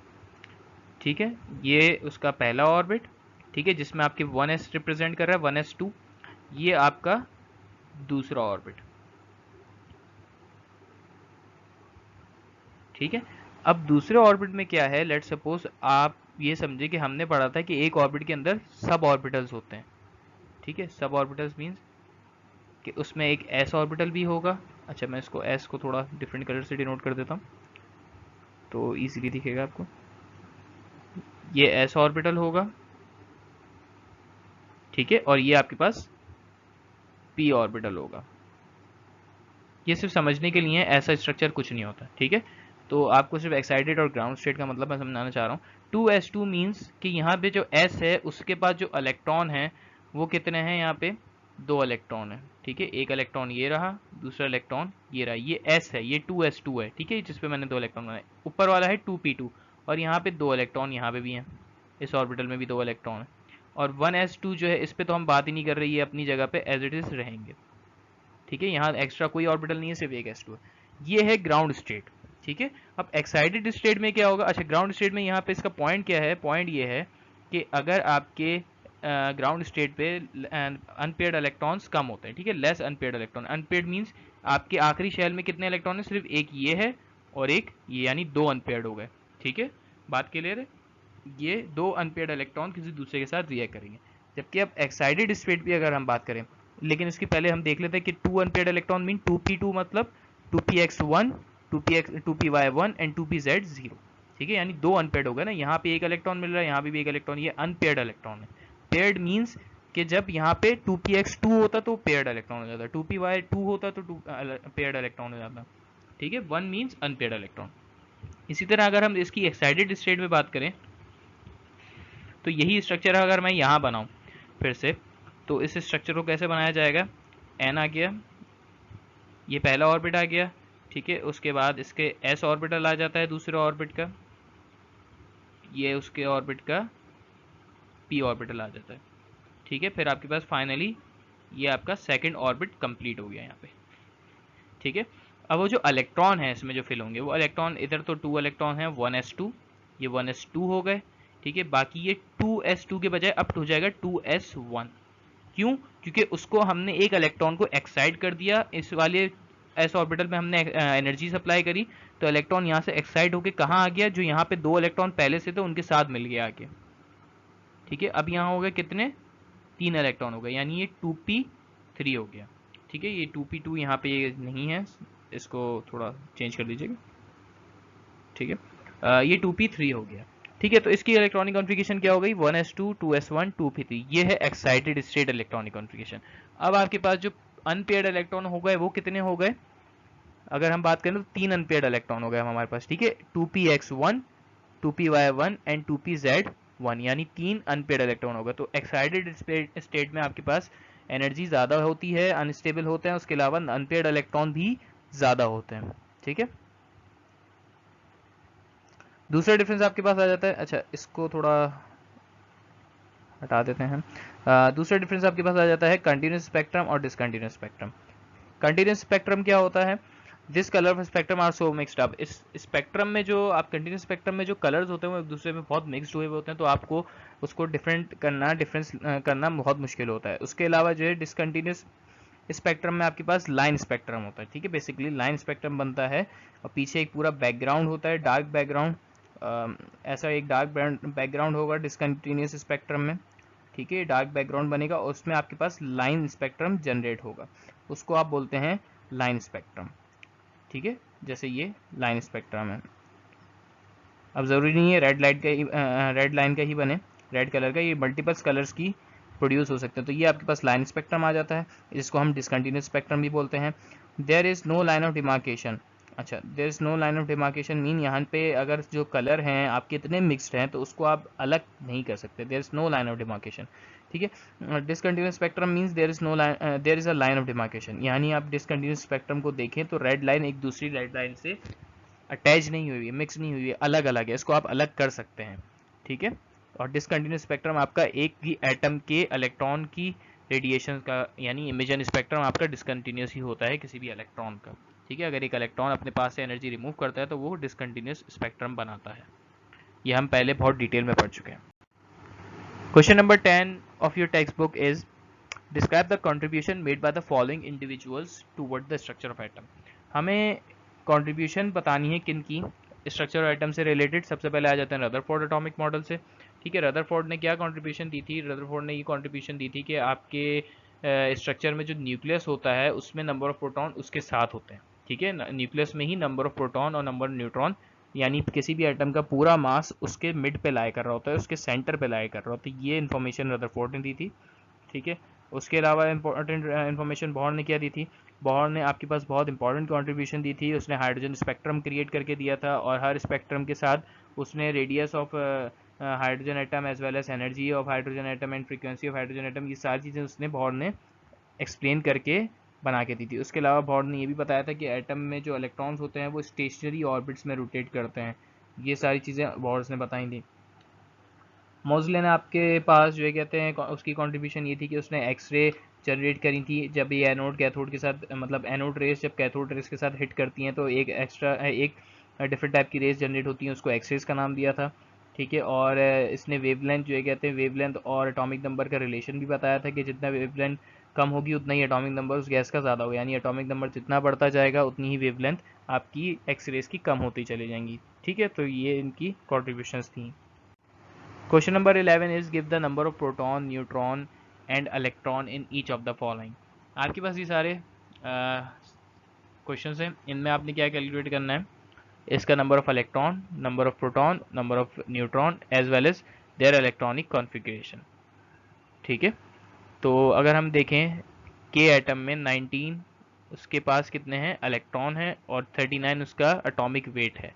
ठीक है, ये उसका पहला ऑर्बिट, ठीक है, जिसमें आपके 1s रिप्रेजेंट कर रहा है, 1s2। ये आपका दूसरा ऑर्बिट। ठीक है। अब दूसरे ऑर्बिट में क्या है, लेट सपोज आप ये समझे कि हमने पढ़ा था कि एक ऑर्बिट के अंदर सब ऑर्बिटल्स होते हैं। ठीक है, सब ऑर्बिटल्स मीन्स कि उसमें एक एस ऑर्बिटल भी होगा। अच्छा, मैं इसको एस को थोड़ा डिफरेंट कलर से डिनोट कर देता हूँ तो इजीली दिखेगा आपको। ये एस ऑर्बिटल होगा, ठीक है, और ये आपके पास पी ऑर्बिटल होगा। ये सिर्फ समझने के लिए, ऐसा स्ट्रक्चर कुछ नहीं होता। ठीक है, तो आपको सिर्फ एक्साइटेड और ग्राउंड स्टेट का मतलब मैं समझाना चाह रहा हूँ। 2s2 मीन्स कि यहाँ पे जो s है उसके पास जो इलेक्ट्रॉन है वो कितने हैं? यहाँ पे 2 इलेक्ट्रॉन है। ठीक है, एक इलेक्ट्रॉन ये रहा, दूसरा इलेक्ट्रॉन ये रहा, ये s है, ये 2s2 है। ठीक है, जिसपे मैंने 2 इलेक्ट्रॉन बनाए। ऊपर वाला है 2p2, और यहाँ पे 2 इलेक्ट्रॉन यहाँ पे भी हैं, इस ऑर्बिटल में भी 2 इलेक्ट्रॉन है। और 1s2 जो है, इस पे तो हम बात ही नहीं कर रहे, ये अपनी जगह पे एज इट इज रहेंगे। ठीक है, यहाँ एक्स्ट्रा कोई ऑर्बिटल नहीं है, सिर्फ एक s2 है। ये है ग्राउंड स्टेट। ठीक है, अब एक्साइटेड स्टेट में क्या होगा? अच्छा, ग्राउंड स्टेट में यहाँ पे इसका पॉइंट क्या है? पॉइंट ये है कि अगर आपके ग्राउंड स्टेट पे अनपेयर्ड इलेक्ट्रॉन्स कम होते हैं। ठीक है, less unpaired electron. Unpaired means आपके आखिरी शेल में कितने इलेक्ट्रॉन है? सिर्फ एक ये है और एक ये, यानी 2 अनपेयर्ड हो गए। ठीक है, बात क्लियर है? ये 2 अनपेयर्ड इलेक्ट्रॉन किसी दूसरे के साथ रिएक्ट करेंगे। जबकि अब एक्साइटेड स्टेट की अगर हम बात करें, लेकिन इसके पहले हम देख लेते हैं कि 2 अनपेयर्ड इलेक्ट्रॉन मीन 2p2 मतलब 2px1, 2py1 एंड 2pz0। ठीक है, यानी 2 अनपेयर्ड हो गए ना। यहाँ पे एक इलेक्ट्रॉन मिल रहा है, यहाँ पे भी एक इलेक्ट्रॉन, ये अनपेयर्ड इलेक्ट्रॉन है। पेयर्ड मीन्स कि जब यहाँ पे 2px2 होता तो पेयर्ड इलेक्ट्रॉन हो जाता, 2py2 होता तो पेयर्ड इलेक्ट्रॉन हो जाता। ठीक है, 1 मीन्स अनपेयर्ड इलेक्ट्रॉन। इसी तरह अगर हम इसकी एक्साइटेड स्टेट में बात करें तो यही स्ट्रक्चर अगर मैं यहाँ बनाऊँ फिर से, तो इस स्ट्रक्चर को कैसे बनाया जाएगा? n आ गया, ये पहला ऑर्बिट आ गया। ठीक है, उसके बाद इसके s ऑर्बिटल आ जाता है दूसरे ऑर्बिट का, ये उसके ऑर्बिट का p ऑर्बिटल आ जाता है। ठीक है, फिर आपके पास फाइनली ये आपका सेकंड ऑर्बिट कंप्लीट हो गया यहाँ पे। ठीक है, अब वो जो इलेक्ट्रॉन है इसमें जो फिल होंगे, वो इलेक्ट्रॉन इधर तो 2 इलेक्ट्रॉन है, 1s2, ये 1s2 हो गए। ठीक है, बाकी ये 2s2 के बजाय अब हो जाएगा 2s1। क्यों? क्योंकि उसको हमने एक इलेक्ट्रॉन को एक्साइट कर दिया, इस वाले एस ऑर्बिटल में हमने एनर्जी सप्लाई करी, तो इलेक्ट्रॉन यहाँ से एक्साइट होके कहाँ आ गया? जो यहाँ पे 2 इलेक्ट्रॉन पहले से थे उनके साथ मिल गया आके। ठीक है, अब यहाँ हो गए कितने? 3 इलेक्ट्रॉन हो गए, यानी ये 2p3 हो गया। ठीक है, ये 2p2 यहाँ पे ये नहीं है, इसको थोड़ा चेंज कर दीजिएगा। ठीक है, ये 2p3 हो गया। ठीक है, तो इसकी इलेक्ट्रॉनिक कॉन्फ़िगरेशन क्या हो गई? 1s2, 2s1, 2p3। ये है एक्साइटेड स्टेट इलेक्ट्रॉनिक कॉन्फ़िगरेशन। अब आपके पास जो अनपेयर्ड इलेक्ट्रॉन हो गए वो कितने हो गए? अगर हम बात करें तो 3 अनपेयर्ड इलेक्ट्रॉन हो गए हमारे पास। ठीक है, 2px1, 2py1 एंड 2pz1, यानी 3 अनपेयर्ड इलेक्ट्रॉन हो गए। तो एक्साइटेड स्टेट में आपके पास एनर्जी ज़्यादा होती है, अनस्टेबल होते हैं, उसके अलावा अनपेयर्ड इलेक्ट्रॉन भी ज़्यादा होते हैं। ठीक है, दूसरा डिफरेंस आपके पास आ जाता है। अच्छा, इसको थोड़ा हटा देते हैं। दूसरा डिफरेंस आपके पास आ जाता है कंटिन्यूस स्पेक्ट्रम और डिसकंटिन्यूस स्पेक्ट्रम। कंटिन्यूस स्पेक्ट्रम क्या होता है? This colour of spectrum are so mixed up. इस स्पेक्ट्रम में जो आप कंटिन्यूस स्पेक्ट्रम में जो कलर्स होते हैं वो एक दूसरे में बहुत मिक्स्ड हुए होते हैं, तो आपको उसको डिफरेंस करना बहुत मुश्किल होता है। उसके अलावा जो है डिसकंटिन्यूस स्पेक्ट्रम में आपके पास लाइन स्पेक्ट्रम होता है। ठीक है, बेसिकली लाइन स्पेक्ट्रम बनता है और पीछे एक पूरा बैकग्राउंड होता है, डार्क बैकग्राउंड। ऐसा एक डार्क बैकग्राउंड होगा डिसकंटिन्यूस स्पेक्ट्रम में। ठीक है, डार्क बैकग्राउंड बनेगा और उसमें आपके पास लाइन स्पेक्ट्रम जनरेट होगा, उसको आप बोलते हैं लाइन स्पेक्ट्रम। ठीक है, जैसे ये लाइन स्पेक्ट्रम है। अब ज़रूरी नहीं है रेड लाइन का ही बने, रेड कलर का, ये मल्टीपल्स कलर्स की प्रोड्यूस हो सकते हैं। तो ये आपके पास लाइन स्पेक्ट्रम आ जाता है, जिसको हम डिसकंटिन्यूस स्पेक्ट्रम भी बोलते हैं। There is no line of demarcation. अच्छा, there is no line of demarcation mean यहाँ पे अगर जो कलर हैं आपके इतने मिक्सड हैं तो उसको आप अलग नहीं कर सकते। There is no line of demarcation. ठीक है, discontinuous spectrum means there is no line, there is a line of demarcation, यानी आप डिसकंटिन्यूस स्पेक्ट्रम को देखें तो रेड लाइन एक दूसरी रेड लाइन से अटैच नहीं हुई है, मिक्स नहीं हुई है, अलग अलग है, इसको आप अलग कर सकते हैं। ठीक है, और डिसकंटिन्यूस स्पेक्ट्रम आपका एक ही एटम के इलेक्ट्रॉन की रेडिएशन का, यानी इमेजन स्पेक्ट्रम आपका डिसकंटिन्यूस ही होता है किसी भी इलेक्ट्रॉन का। ठीक है, अगर एक इलेक्ट्रॉन अपने पास से एनर्जी रिमूव करता है तो वो डिसकंटिन्यूस स्पेक्ट्रम बनाता है। ये हम पहले बहुत डिटेल में पढ़ चुके हैं। Question number 10 of your text book is describe the contribution made by the following individuals toward the structure of atom. हमें कंट्रीब्यूशन बतानी है किन की स्ट्रक्चर ऑफ एटम से रिलेटेड। सबसे पहले आ जाते हैं रदरफोर्ड एटॉमिक मॉडल से। ठीक है, रदरफोर्ड ने क्या कंट्रीब्यूशन दी थी? रदरफोर्ड ने ये कंट्रीब्यूशन दी थी कि आपके स्ट्रक्चर में जो न्यूक्लियस होता है उसमें नंबर ऑफ प्रोटॉन उसके साथ होते हैं। ठीक है, न्यूक्लियस में ही नंबर ऑफ प्रोटॉन और नंबर ऑफ न्यूट्रॉन, यानी किसी भी एटम का पूरा मास उसके मिड पे लाई कर रहा होता है, उसके सेंटर पे लाई कर रहा होता है। ये इन्फॉर्मेशन रदरफोर्ड ने दी थी। ठीक है, उसके अलावा इंपॉर्टेंट इन्फॉर्मेशन बोहर ने क्या दी थी? बोहर ने आपके पास बहुत इंपॉर्टेंट कंट्रीब्यूशन दी थी। उसने हाइड्रोजन स्पेक्ट्रम क्रिएट करके दिया था और हर स्पेक्ट्रम के साथ उसने radius of hydrogen atom as well as energy of hydrogen atom and frequency of hydrogen atom, ये सारी चीज़ें उसने बोहर ने एक्सप्लेन करके बना के दी थी। उसके अलावा बोहर ने ये भी बताया था कि एटम में जो इलेक्ट्रॉन्स होते हैं वो स्टेशनरी ऑर्बिट्स में रोटेट करते हैं। ये सारी चीज़ें बोहर ने बताई थी। मोज़ले ने आपके पास जो है कहते हैं उसकी कंट्रीब्यूशन ये थी कि उसने एक्सरे जनरेट करी थी। जब ये एनोड कैथोड के साथ, मतलब एनोड रेस जब कैथोड रेस के साथ हिट करती हैं तो एक डिफरेंट टाइप की रेस जनरेट होती हैं, उसको एक्सरेज का नाम दिया था। ठीक है, और इसने वेवलेंथ जो है कहते हैं वेवलेंथ और एटॉमिक नंबर का रिलेशन भी बताया था कि जितना वेवलेंथ कम होगी उतना ही एटॉमिक नंबर उस गैस का ज़्यादा होगा, यानी एटॉमिक नंबर जितना बढ़ता जाएगा उतनी ही वेवलेंथ आपकी एक्सरेज की कम होती चली जाएंगी। ठीक है, तो ये इनकी कॉन्ट्रीब्यूशंस थी। Question number 11 is give the number of proton, neutron and electron in each of the following. आपके पास ये सारे क्वेश्चंस हैं, इनमें आपने क्या कैलकुलेट करना है? इसका number of electron, number of proton, number of neutron as well as their electronic configuration. ठीक है, तो अगर हम देखें के एटम में 19 उसके पास कितने हैं इलेक्ट्रॉन है और 39 उसका एटॉमिक वेट है।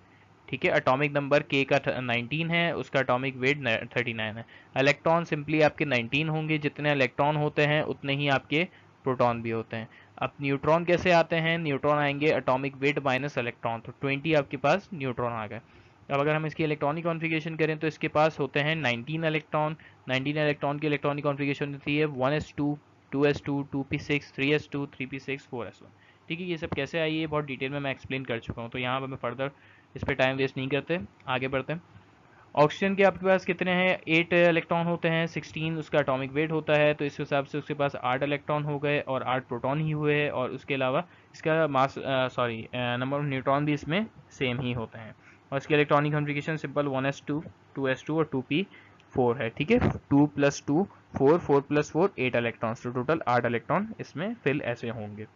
ठीक है, एटॉमिक नंबर के का 19 है, उसका एटॉमिक वेट 39 है। इलेक्ट्रॉन सिंपली आपके 19 होंगे, जितने इलेक्ट्रॉन होते हैं उतने ही आपके प्रोटॉन भी होते हैं। अब न्यूट्रॉन कैसे आते हैं? न्यूट्रॉन आएंगे एटॉमिक वेट माइनस इलेक्ट्रॉन, तो 20 आपके पास न्यूट्रॉन आ गए। अब अगर हम इसकी इलेक्ट्रॉनिक कॉन्फ़िगरेशन करें तो इसके पास होते हैं 19 इलेक्ट्रॉन। 19 इलेक्ट्रॉन की इलेक्ट्रॉनिक कॉन्फ़िगरेशन होती है 1s2 2s2 2p6 3s2 3p6 4s1। ठीक है, ये सब कैसे आई है बहुत डिटेल में मैं एक्सप्लेन कर चुका हूँ, तो यहाँ पर मैं फर्दर इस पर टाइम वेस्ट नहीं करते, आगे बढ़ते हैं। ऑक्सीजन के आपके पास कितने हैं? 8 इलेक्ट्रॉन होते हैं, 16 उसका एटॉमिक वेट होता है, तो इस हिसाब से उसके पास 8 इलेक्ट्रॉन हो गए और 8 प्रोटॉन ही हुए हैं, और उसके अलावा इसका मास नंबर ऑफ न्यूट्रॉन भी इसमें सेम ही होते हैं। और इसकी electronic configuration simple 1s2 2s2 और 2p4 है। ठीक है, 2 + 2 4 4 + 4 8 इलेक्ट्रॉन, तो टोटल 8 इलेक्ट्रॉन इसमें फिल ऐसे होंगे।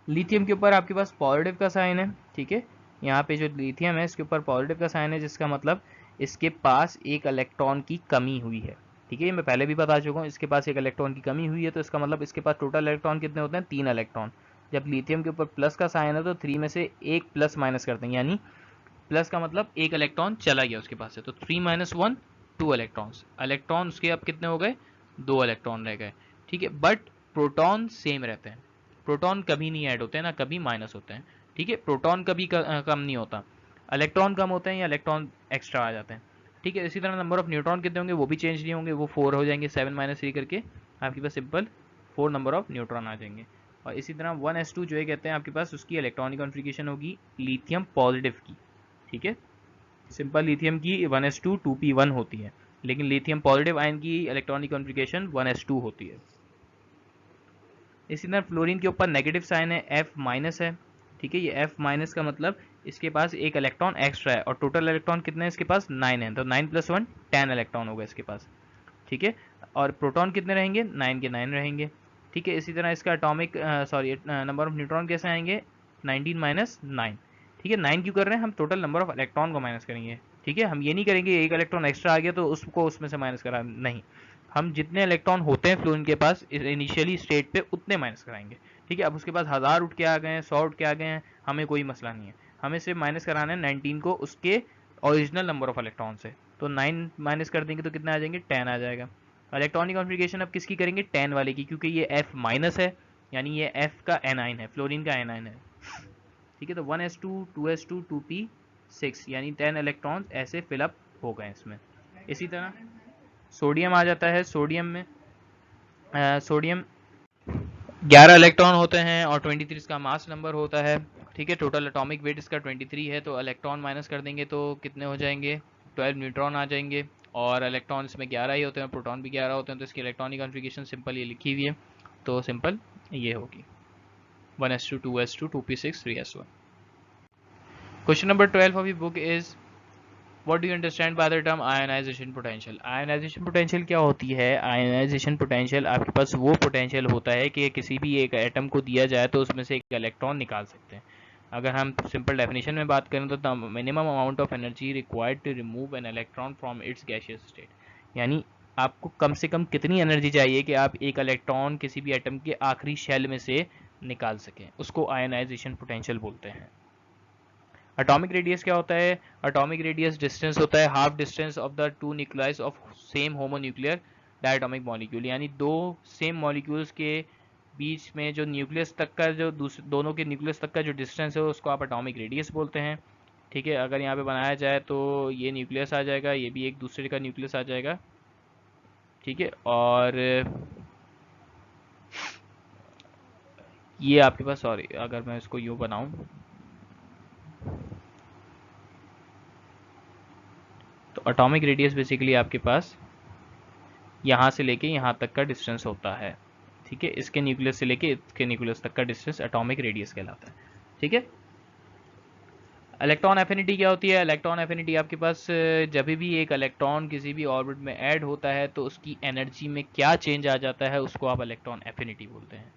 लिथियम के ऊपर आपके पास पॉजिटिव का साइन है। ठीक है, यहाँ पे जो लिथियम है इसके ऊपर पॉजिटिव का साइन है, जिसका मतलब इसके पास एक इलेक्ट्रॉन की कमी हुई है। ठीक है, ये मैं पहले भी बता चुका हूँ, इसके पास एक इलेक्ट्रॉन की कमी हुई है, तो इसका मतलब इसके पास टोटल इलेक्ट्रॉन कितने होते हैं? 3 इलेक्ट्रॉन। जब लिथियम के ऊपर प्लस का साइन है तो 3 में से एक प्लस माइनस करते हैं, यानी प्लस का मतलब एक इलेक्ट्रॉन चला गया उसके पास से, तो 3 - 1 2 इलेक्ट्रॉन्स। इलेक्ट्रॉन उसके अब कितने हो गए? 2 इलेक्ट्रॉन रह गए। ठीक है, बट प्रोटॉन सेम रहते हैं, प्रोटॉन कभी नहीं ऐड होते हैं, ना कभी माइनस होते हैं। ठीक है, प्रोटॉन कभी कम नहीं होता, इलेक्ट्रॉन कम होते हैं या इलेक्ट्रॉन एक्स्ट्रा आ जाते हैं। ठीक है, इसी तरह नंबर ऑफ न्यूट्रॉन कितने होंगे वो भी चेंज नहीं होंगे, वो 4 हो जाएंगे, 7 - 3 करके आपके पास सिंपल 4 नंबर ऑफ न्यूट्रॉन आ जाएंगे। और इसी तरह 1s2 जो है कहते हैं आपके पास उसकी इलेक्ट्रॉनिक कॉन्फ़िगरेशन होगी लिथियम पॉजिटिव की। ठीक है, सिंपल लिथियम की 1s2 2p1 होती है, लेकिन लिथियम पॉजिटिव आयन की इलेक्ट्रॉनिक कॉन्फ़िगरेशन 1s2 होती है। इसी तरह फ्लोरीन के ऊपर नेगेटिव साइन है, F- है। ठीक है, ये F- का मतलब इसके पास एक इलेक्ट्रॉन एक्स्ट्रा है, और टोटल इलेक्ट्रॉन कितने हैं इसके पास? 9 है, तो 9 + 1 10 इलेक्ट्रॉन होगा इसके पास। ठीक है, और प्रोटॉन कितने रहेंगे, 9 के 9 रहेंगे। ठीक है, इसी तरह इसका एटॉमिक नंबर ऑफ न्यूट्रॉन कैसे आएंगे, 19 माइनस 9। ठीक है, 9 क्यों कर रहे हैं हम, टोटल नंबर ऑफ इलेक्ट्रॉन को माइनस करेंगे। ठीक है, हम ये नहीं करेंगे एक इलेक्ट्रॉन एक्स्ट्रा आ गया तो उसको उसमें से माइनस करा, नहीं, हम जितने इलेक्ट्रॉन होते हैं फ्लोरीन के पास इनिशियली स्टेट पे उतने माइनस कराएंगे। ठीक है, अब उसके बाद 1000 उठ के आ गए हैं, 100 उठ के आ गए हैं, हमें कोई मसला नहीं है, हमें सिर्फ माइनस कराना है 19 को उसके ओरिजिनल नंबर ऑफ इलेक्ट्रॉन से। तो 9 माइनस कर देंगे तो कितना आ जाएंगे, 10 आ जाएगा। इलेक्ट्रॉनिक कॉन्फ़िगरेशन अब किसकी करेंगे, 10 वाले की, क्योंकि ये F माइनस है, यानी ये F का एनाइन है, फ्लोरीन का एनाइन है। ठीक है, तो 1s2 2s2 2p6 यानी 10 इलेक्ट्रॉन्स ऐसे फिलअप हो गए इसमें। इसी तरह सोडियम आ जाता है, सोडियम में सोडियम 11 इलेक्ट्रॉन होते हैं और 23 इसका मास नंबर होता है। ठीक है, टोटल एटॉमिक वेट इसका 23 है, तो इलेक्ट्रॉन माइनस कर देंगे तो कितने हो जाएंगे, 12 न्यूट्रॉन आ जाएंगे, और इलेक्ट्रॉन इसमें 11 ही होते हैं, प्रोटॉन भी 11 होते हैं, तो इसकी इलेक्ट्रॉनिक कॉन्फ़िगरेशन सिंपल ये लिखी हुई है, तो सिंपल ये होगी 1s2 2s2 2p6 3s1। Question number 12 of your book is What do you understand by the term ionization potential? Ionization potential क्या होती है? Ionization potential आपके पास वो potential होता है कि किसी भी एक एटम को दिया जाए तो उसमें से एक इलेक्ट्रॉन निकाल सकते हैं। अगर हम सिंपल डेफिनेशन में बात करें तो minimum amount of energy required to remove an electron from its gaseous state, यानी आपको कम से कम कितनी एनर्जी चाहिए कि आप एक इलेक्ट्रॉन किसी भी एटम के आखिरी शेल में से निकाल सकें, उसको आयनाइजेशन पोटेंशियल बोलते हैं। एटॉमिक रेडियस क्या होता है, एटॉमिक रेडियस डिस्टेंस होता है half distance of the two nucleus of same homonuclear diatomic molecule, यानी दो सेम मॉलिक्यूल्स के बीच में जो न्यूक्लियस तक का जो दोनों के न्यूक्लियस तक का जो डिस्टेंस है उसको आप एटॉमिक रेडियस बोलते हैं। ठीक है, अगर यहाँ पे बनाया जाए तो ये न्यूक्लियस आ जाएगा, ये भी एक दूसरे का न्यूक्लियस आ जाएगा। ठीक है, और ये आपके पास, सॉरी अगर मैं इसको यूँ बनाऊँ तो एटॉमिक रेडियस बेसिकली आपके पास यहाँ से लेके यहाँ तक का डिस्टेंस होता है। ठीक है, इसके न्यूक्लियस से लेके इसके न्यूक्लियस तक का डिस्टेंस एटॉमिक रेडियस कहलाता है। ठीक है, इलेक्ट्रॉन एफिनिटी क्या होती है, इलेक्ट्रॉन एफिनिटी आपके पास जब भी एक इलेक्ट्रॉन किसी भी ऑर्बिट में ऐड होता है तो उसकी एनर्जी में क्या चेंज आ जाता है उसको आप इलेक्ट्रॉन एफिनिटी बोलते हैं।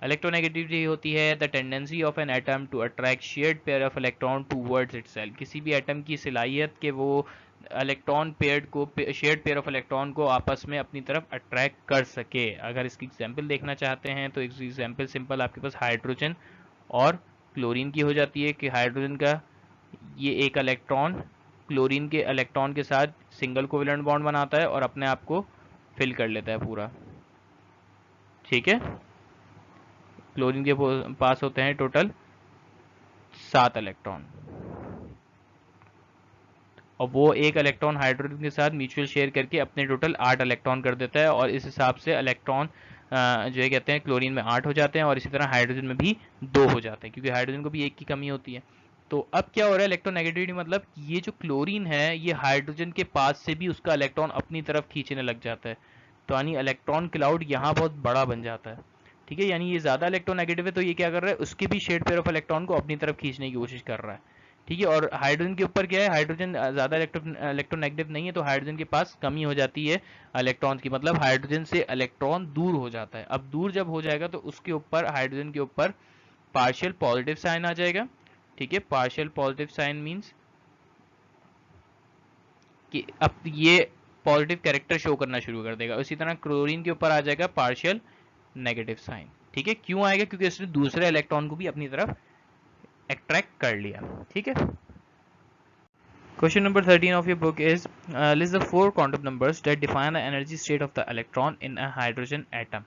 इलेक्ट्रोनेगेटिविटी होती है the tendency of an atom to attract shared pair of electron towards itself, किसी भी एटम की सलाहियत के वो इलेक्ट्रॉन पेयर को शेयर्ड पेयर ऑफ इलेक्ट्रॉन को आपस में अपनी तरफ अट्रैक्ट कर सके। अगर इसकी एग्जांपल देखना चाहते हैं तो एग्जांपल सिंपल आपके पास हाइड्रोजन और क्लोरीन की हो जाती है कि हाइड्रोजन का ये एक इलेक्ट्रॉन क्लोरीन के इलेक्ट्रॉन के साथ सिंगल कोवेलेंट बॉन्ड बनाता है और अपने आप को फिल कर लेता है पूरा। ठीक है, क्लोरीन के पास होते हैं टोटल 7 इलेक्ट्रॉन और वो एक इलेक्ट्रॉन हाइड्रोजन के साथ म्यूचुअल शेयर करके अपने टोटल 8 इलेक्ट्रॉन कर देता है, और इस हिसाब से इलेक्ट्रॉन जो है कहते हैं क्लोरीन में 8 हो जाते हैं और इसी तरह हाइड्रोजन में भी 2 हो जाते हैं क्योंकि हाइड्रोजन को भी एक की कमी होती है। तो अब क्या हो रहा है, इलेक्ट्रोनेगेटिविटी मतलब ये जो क्लोरीन है ये हाइड्रोजन के पास से भी उसका इलेक्ट्रॉन अपनी तरफ खींचने लग जाता है, तो यानी इलेक्ट्रॉन क्लाउड यहाँ बहुत बड़ा बन जाता है। ठीक है, यानी ये ज़्यादा इलेक्ट्रोनेगेटिव है तो ये क्या कर रहा है, उसके भी शेड पेयर ऑफ इलेक्ट्रॉन को अपनी तरफ खींचने की कोशिश कर रहा है। ठीक है, और हाइड्रोजन के ऊपर क्या है, हाइड्रोजन ज़्यादा इलेक्ट्रोनेगेटिव नहीं है तो हाइड्रोजन के पास कमी हो जाती है इलेक्ट्रॉन की, मतलब हाइड्रोजन से इलेक्ट्रॉन दूर हो जाता है। अब दूर जब हो जाएगा तो उसके ऊपर हाइड्रोजन के ऊपर पार्शियल पॉजिटिव साइन आ जाएगा। ठीक है, पार्शियल पॉजिटिव साइन मींस कि अब ये पॉजिटिव कैरेक्टर शो करना शुरू कर देगा। इसी तरह क्लोरीन के ऊपर आ जाएगा पार्शियल नेगेटिव साइन। ठीक है, क्यों आएगा, क्योंकि इसने दूसरे इलेक्ट्रॉन को भी अपनी तरफ अट्रैक्ट कर लिया। ठीक है, question number 13 of your book is list the 4 quantum numbers that define the energy state of the electron in a hydrogen atom.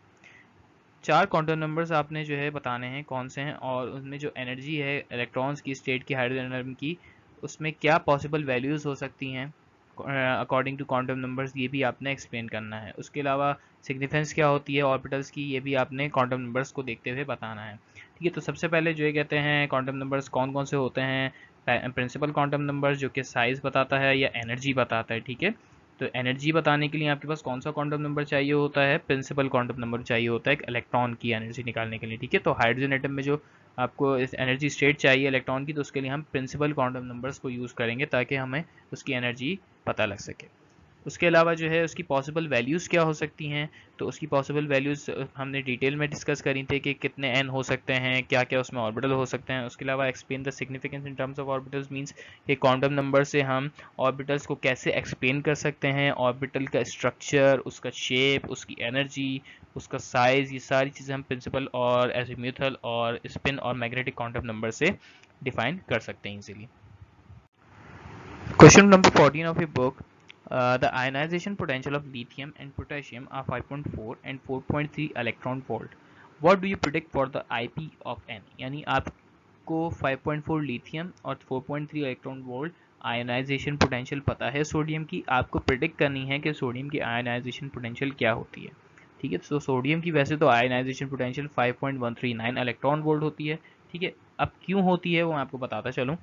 4 quantum numbers आपने जो है बताने हैं कौन से हैं और उनमें जो एनर्जी है इलेक्ट्रॉन्स की स्टेट की हाइड्रोजन एटम की उसमें क्या पॉसिबल वैल्यूज़ हो सकती हैं अकॉर्डिंग टू क्वांटम नंबर्स, ये भी आपने एक्सप्लेन करना है। उसके अलावा सिग्निफिकेंस क्या होती है ऑर्बिटल्स की, ये भी आपने क्वांटम नंबर्स को देखते हुए बताना है। ठीक है, तो सबसे पहले जो ये कहते हैं क्वांटम नंबर्स कौन कौन से होते हैं, प्रिंसिपल क्वांटम नंबर्स जो कि साइज़ बताता है या एनर्जी बताता है। ठीक है, तो एनर्जी बताने के लिए आपके पास कौन सा क्वांटम नंबर चाहिए होता है, प्रिंसिपल क्वांटम नंबर चाहिए होता है एक इलेक्ट्रॉन की एनर्जी निकालने के लिए। ठीक है, तो हाइड्रोजन एटम में जो आपको इस एनर्जी स्टेट चाहिए इलेक्ट्रॉन की तो उसके लिए हम प्रिंसिपल क्वांटम नंबर्स को यूज़ करेंगे ताकि हमें उसकी एनर्जी पता लग सके। उसके अलावा जो है उसकी पॉसिबल वैल्यूज़ क्या हो सकती हैं, तो उसकी पॉसिबल वैल्यूज़ हमने डिटेल में डिस्कस करी थे कि कितने n हो सकते हैं, क्या क्या उसमें ऑर्बिटल हो सकते हैं। उसके अलावा explain the significance in terms of orbitals means कि क्वांटम नंबर से हम ऑर्बिटल्स को कैसे एक्सप्लेन कर सकते हैं, ऑर्बिटल का स्ट्रक्चर, उसका शेप, उसकी एनर्जी, उसका साइज़, ये सारी चीज़ें हम प्रिंसिपल और एजीम्यूथल और स्पिन और मैग्नेटिक क्वांटम नंबर से डिफाइन कर सकते हैं easily. Question number 14 of your book. The ionization potential of lithium and potassium are 5.4 and 4.3 electron volt. What do you predict for the IP of N? यानी आपको 5.4 lithium और 4.3 electron volt ionization potential पता है sodium की, आपको predict करनी है कि सोडियम की आयनाइजेशन पोटेंशियल क्या होती है। ठीक है, तो सोडियम की वैसे तो आयनाइजेशन पोटेंशियल 5.139 इलेक्ट्रॉन वोल्ट होती है। ठीक है, अब क्यों होती है वो मैं आपको बताता चलूँ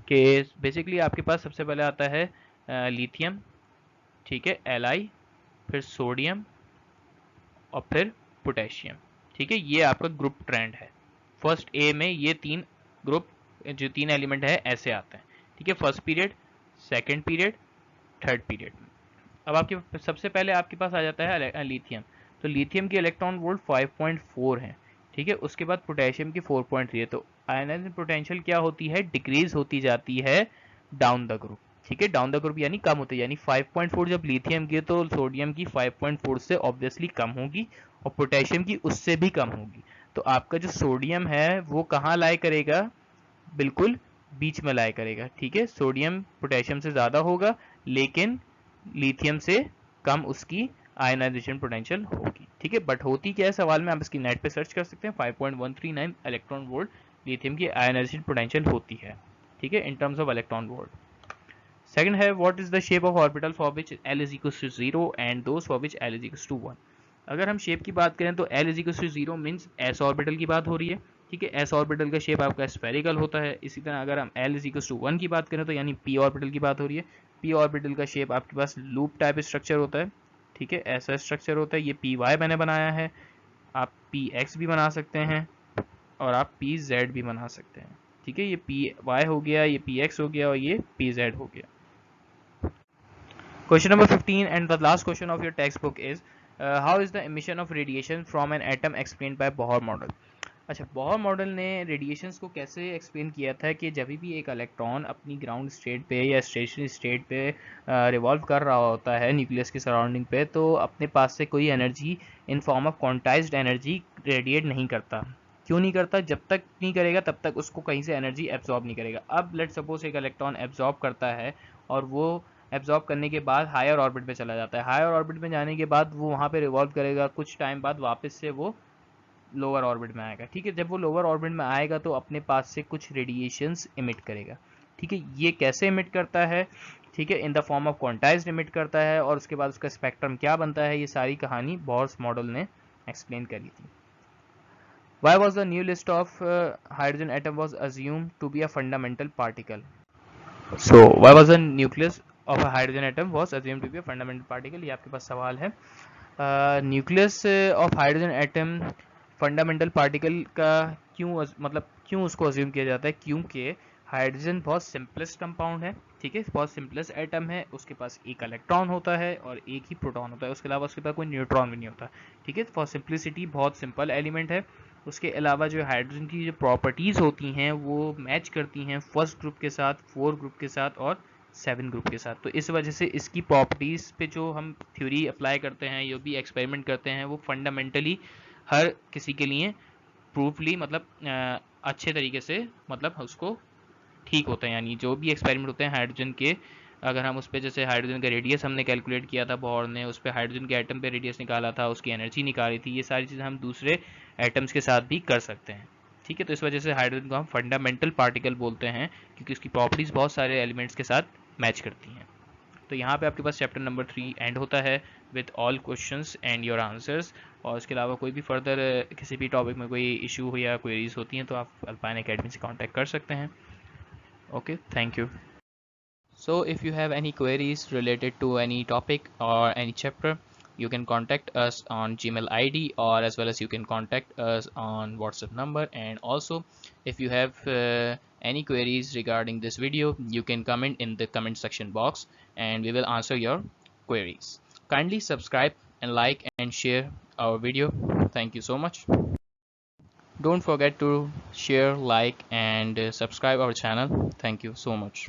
कि बेसिकली आपके पास सबसे पहले आता है लिथियम, ठीक है, Li, फिर सोडियम और फिर पोटेशियम। ठीक है, ये आपका ग्रुप ट्रेंड है। फर्स्ट ए में ये तीन ग्रुप, जो तीन एलिमेंट है ऐसे आते हैं। ठीक है, first period, second period, third period में। अब आपके सबसे पहले आपके पास आ जाता है लिथियम, तो लिथियम की इलेक्ट्रॉन वोल्ट 5.4 है। ठीक है, उसके बाद पोटेशियम की 4.3 है। तो आयनाइजेशन पोटेंशियल क्या होती है, डिक्रीज होती जाती है डाउन द ग्रुप। ठीक है, डाउन द ग्रुप यानी कम होती है, यानी 5.4 जब लिथियम की तो सोडियम की 5.4 से ऑब्वियसली कम होगी और पोटेशियम की उससे भी कम होगी। तो आपका जो सोडियम है वो कहाँ लाई करेगा, बिल्कुल बीच में लाई करेगा। ठीक है, सोडियम पोटेशियम से ज़्यादा होगा लेकिन लिथियम से कम उसकी आयनाइजेशन पोटेंशियल होगी। ठीक है, बट होती क्या है सवाल में, आप इसकी नेट पे सर्च कर सकते हैं। 5.139 इलेक्ट्रॉन वोल्ट लिथियम की आयनाइजेशन पोटेंशियल होती है। ठीक है, in terms of electron volt. Second है what is the shape of orbital for which L is equals to 0 and those for which L is equals to 1। अगर हम shape की बात करें तो L is equals to 0 means s orbital की बात हो रही है। ठीक है, s ऑर्बिटल का शेप आपका स्फेरिकल होता है। इसी तरह अगर हम L is equals to 1 की बात करें तो यानी p ऑर्बिटल की बात हो रही है। p ऑर्बिटल का शेप आपके पास लूप टाइप स्ट्रक्चर होता है। ठीक है, ऐसा स्ट्रक्चर होता है। ये py मैंने बनाया है, आप px भी बना सकते हैं और आप pz भी बना सकते हैं। ठीक है, ये py हो गया, ये px हो गया और ये pz हो गया। Question number 15 and the last question of your textbook is how is the emission of radiation from an atom explained by Bohr model। अच्छा, बॉहर मॉडल ने रेडिएशंस को कैसे एक्सप्लेन किया था कि जब भी एक इलेक्ट्रॉन अपनी ग्राउंड स्टेट पे या स्टेशनरी स्टेट पे रिवॉल्व कर रहा होता है न्यूक्लियस की सराउंडिंग पे, तो अपने पास से कोई energy in form of quantized energy radiate नहीं करता। क्यों नहीं करता, जब तक नहीं करेगा तब तक उसको कहीं से एनर्जी एब्जॉर्ब नहीं करेगा। अब लेट सपोज एक इलेक्ट्रॉन एब्जॉर्ब करता है और वो एब्जॉर्ब करने के बाद हायर ऑर्बिट में चला जाता है। हायर ऑर्बिट में जाने के बाद वो वहाँ पे रिवॉल्व करेगा, कुछ टाइम बाद वापस से वो लोअर ऑर्बिट में आएगा। ठीक है, जब वो लोअर ऑर्बिट में आएगा तो अपने पास से कुछ रेडिएशंस इमिट करेगा। ठीक है, ये कैसे इमिट करता है, ठीक है, in the form of quantized emit करता है और उसके बाद उसका स्पेक्ट्रम क्या बनता है, ये सारी कहानी बोर्स मॉडल ने एक्सप्लेन करी थी। Why was the new list of hydrogen atom was assumed to be a fundamental particle? So why was the nucleus of a hydrogen atom was assumed to be a fundamental particle? ये आपके पास सवाल है। Nucleus of hydrogen atom fundamental particle का क्यों, मतलब क्यों उसको assume किया जाता है, क्योंकि हाइड्रोजन बहुत सिंपलेस्ट कंपाउंड है। ठीक है, बहुत सिंपलेस्ट एटम है, उसके पास एक इलेक्ट्रॉन होता है और एक ही प्रोटॉन होता है, उसके अलावा उसके पास कोई न्यूट्रॉन भी नहीं होता। ठीक है, फॉर सिंप्लिसिटी बहुत सिंपल एलिमेंट है। उसके अलावा जो हाइड्रोजन की जो प्रॉपर्टीज़ होती हैं वो मैच करती हैं फर्स्ट ग्रुप के साथ, 4 ग्रुप के साथ और 7 ग्रुप के साथ। तो इस वजह से इसकी प्रॉपर्टीज़ पे जो हम थ्योरी अप्लाई करते हैं, जो भी एक्सपेरिमेंट करते हैं, वो फंडामेंटली हर किसी के लिए प्रूफली मतलब अच्छे तरीके से मतलब उसको ठीक होता है। यानी जो भी एक्सपेरिमेंट होते हैं हाइड्रोजन के, अगर हम उस पर जैसे हाइड्रोजन का रेडियस हमने कैलकुलेट किया था, बोर ने उस पर हाइड्रोजन के एटम पे रेडियस निकाला था, उसकी एनर्जी निकाली थी, ये सारी चीज़ें हम दूसरे एटम्स के साथ भी कर सकते हैं। ठीक है, तो इस वजह से हाइड्रोजन को हम फंडामेंटल पार्टिकल बोलते हैं क्योंकि उसकी प्रॉपर्टीज़ बहुत सारे एलिमेंट्स के साथ मैच करती हैं। तो यहाँ पे आपके पास चैप्टर नंबर 3 एंड होता है with all questions and your answers. और उसके अलावा कोई भी फर्दर किसी भी टॉपिक में कोई इशू हो या क्वेरीज होती हैं तो आप अल्पाइन एकेडमी से कांटेक्ट कर सकते हैं। Okay, thank you. So if you have any queries related to any topic or any chapter, you can contact us on Gmail ID, or as well as you can contact us on WhatsApp number. And also if you have any queries regarding this video, you can comment in the comment section box and we will answer your queries. Kindly subscribe and like and share our video. Thank you so much. Don't forget to share, like and subscribe our channel. Thank you so much.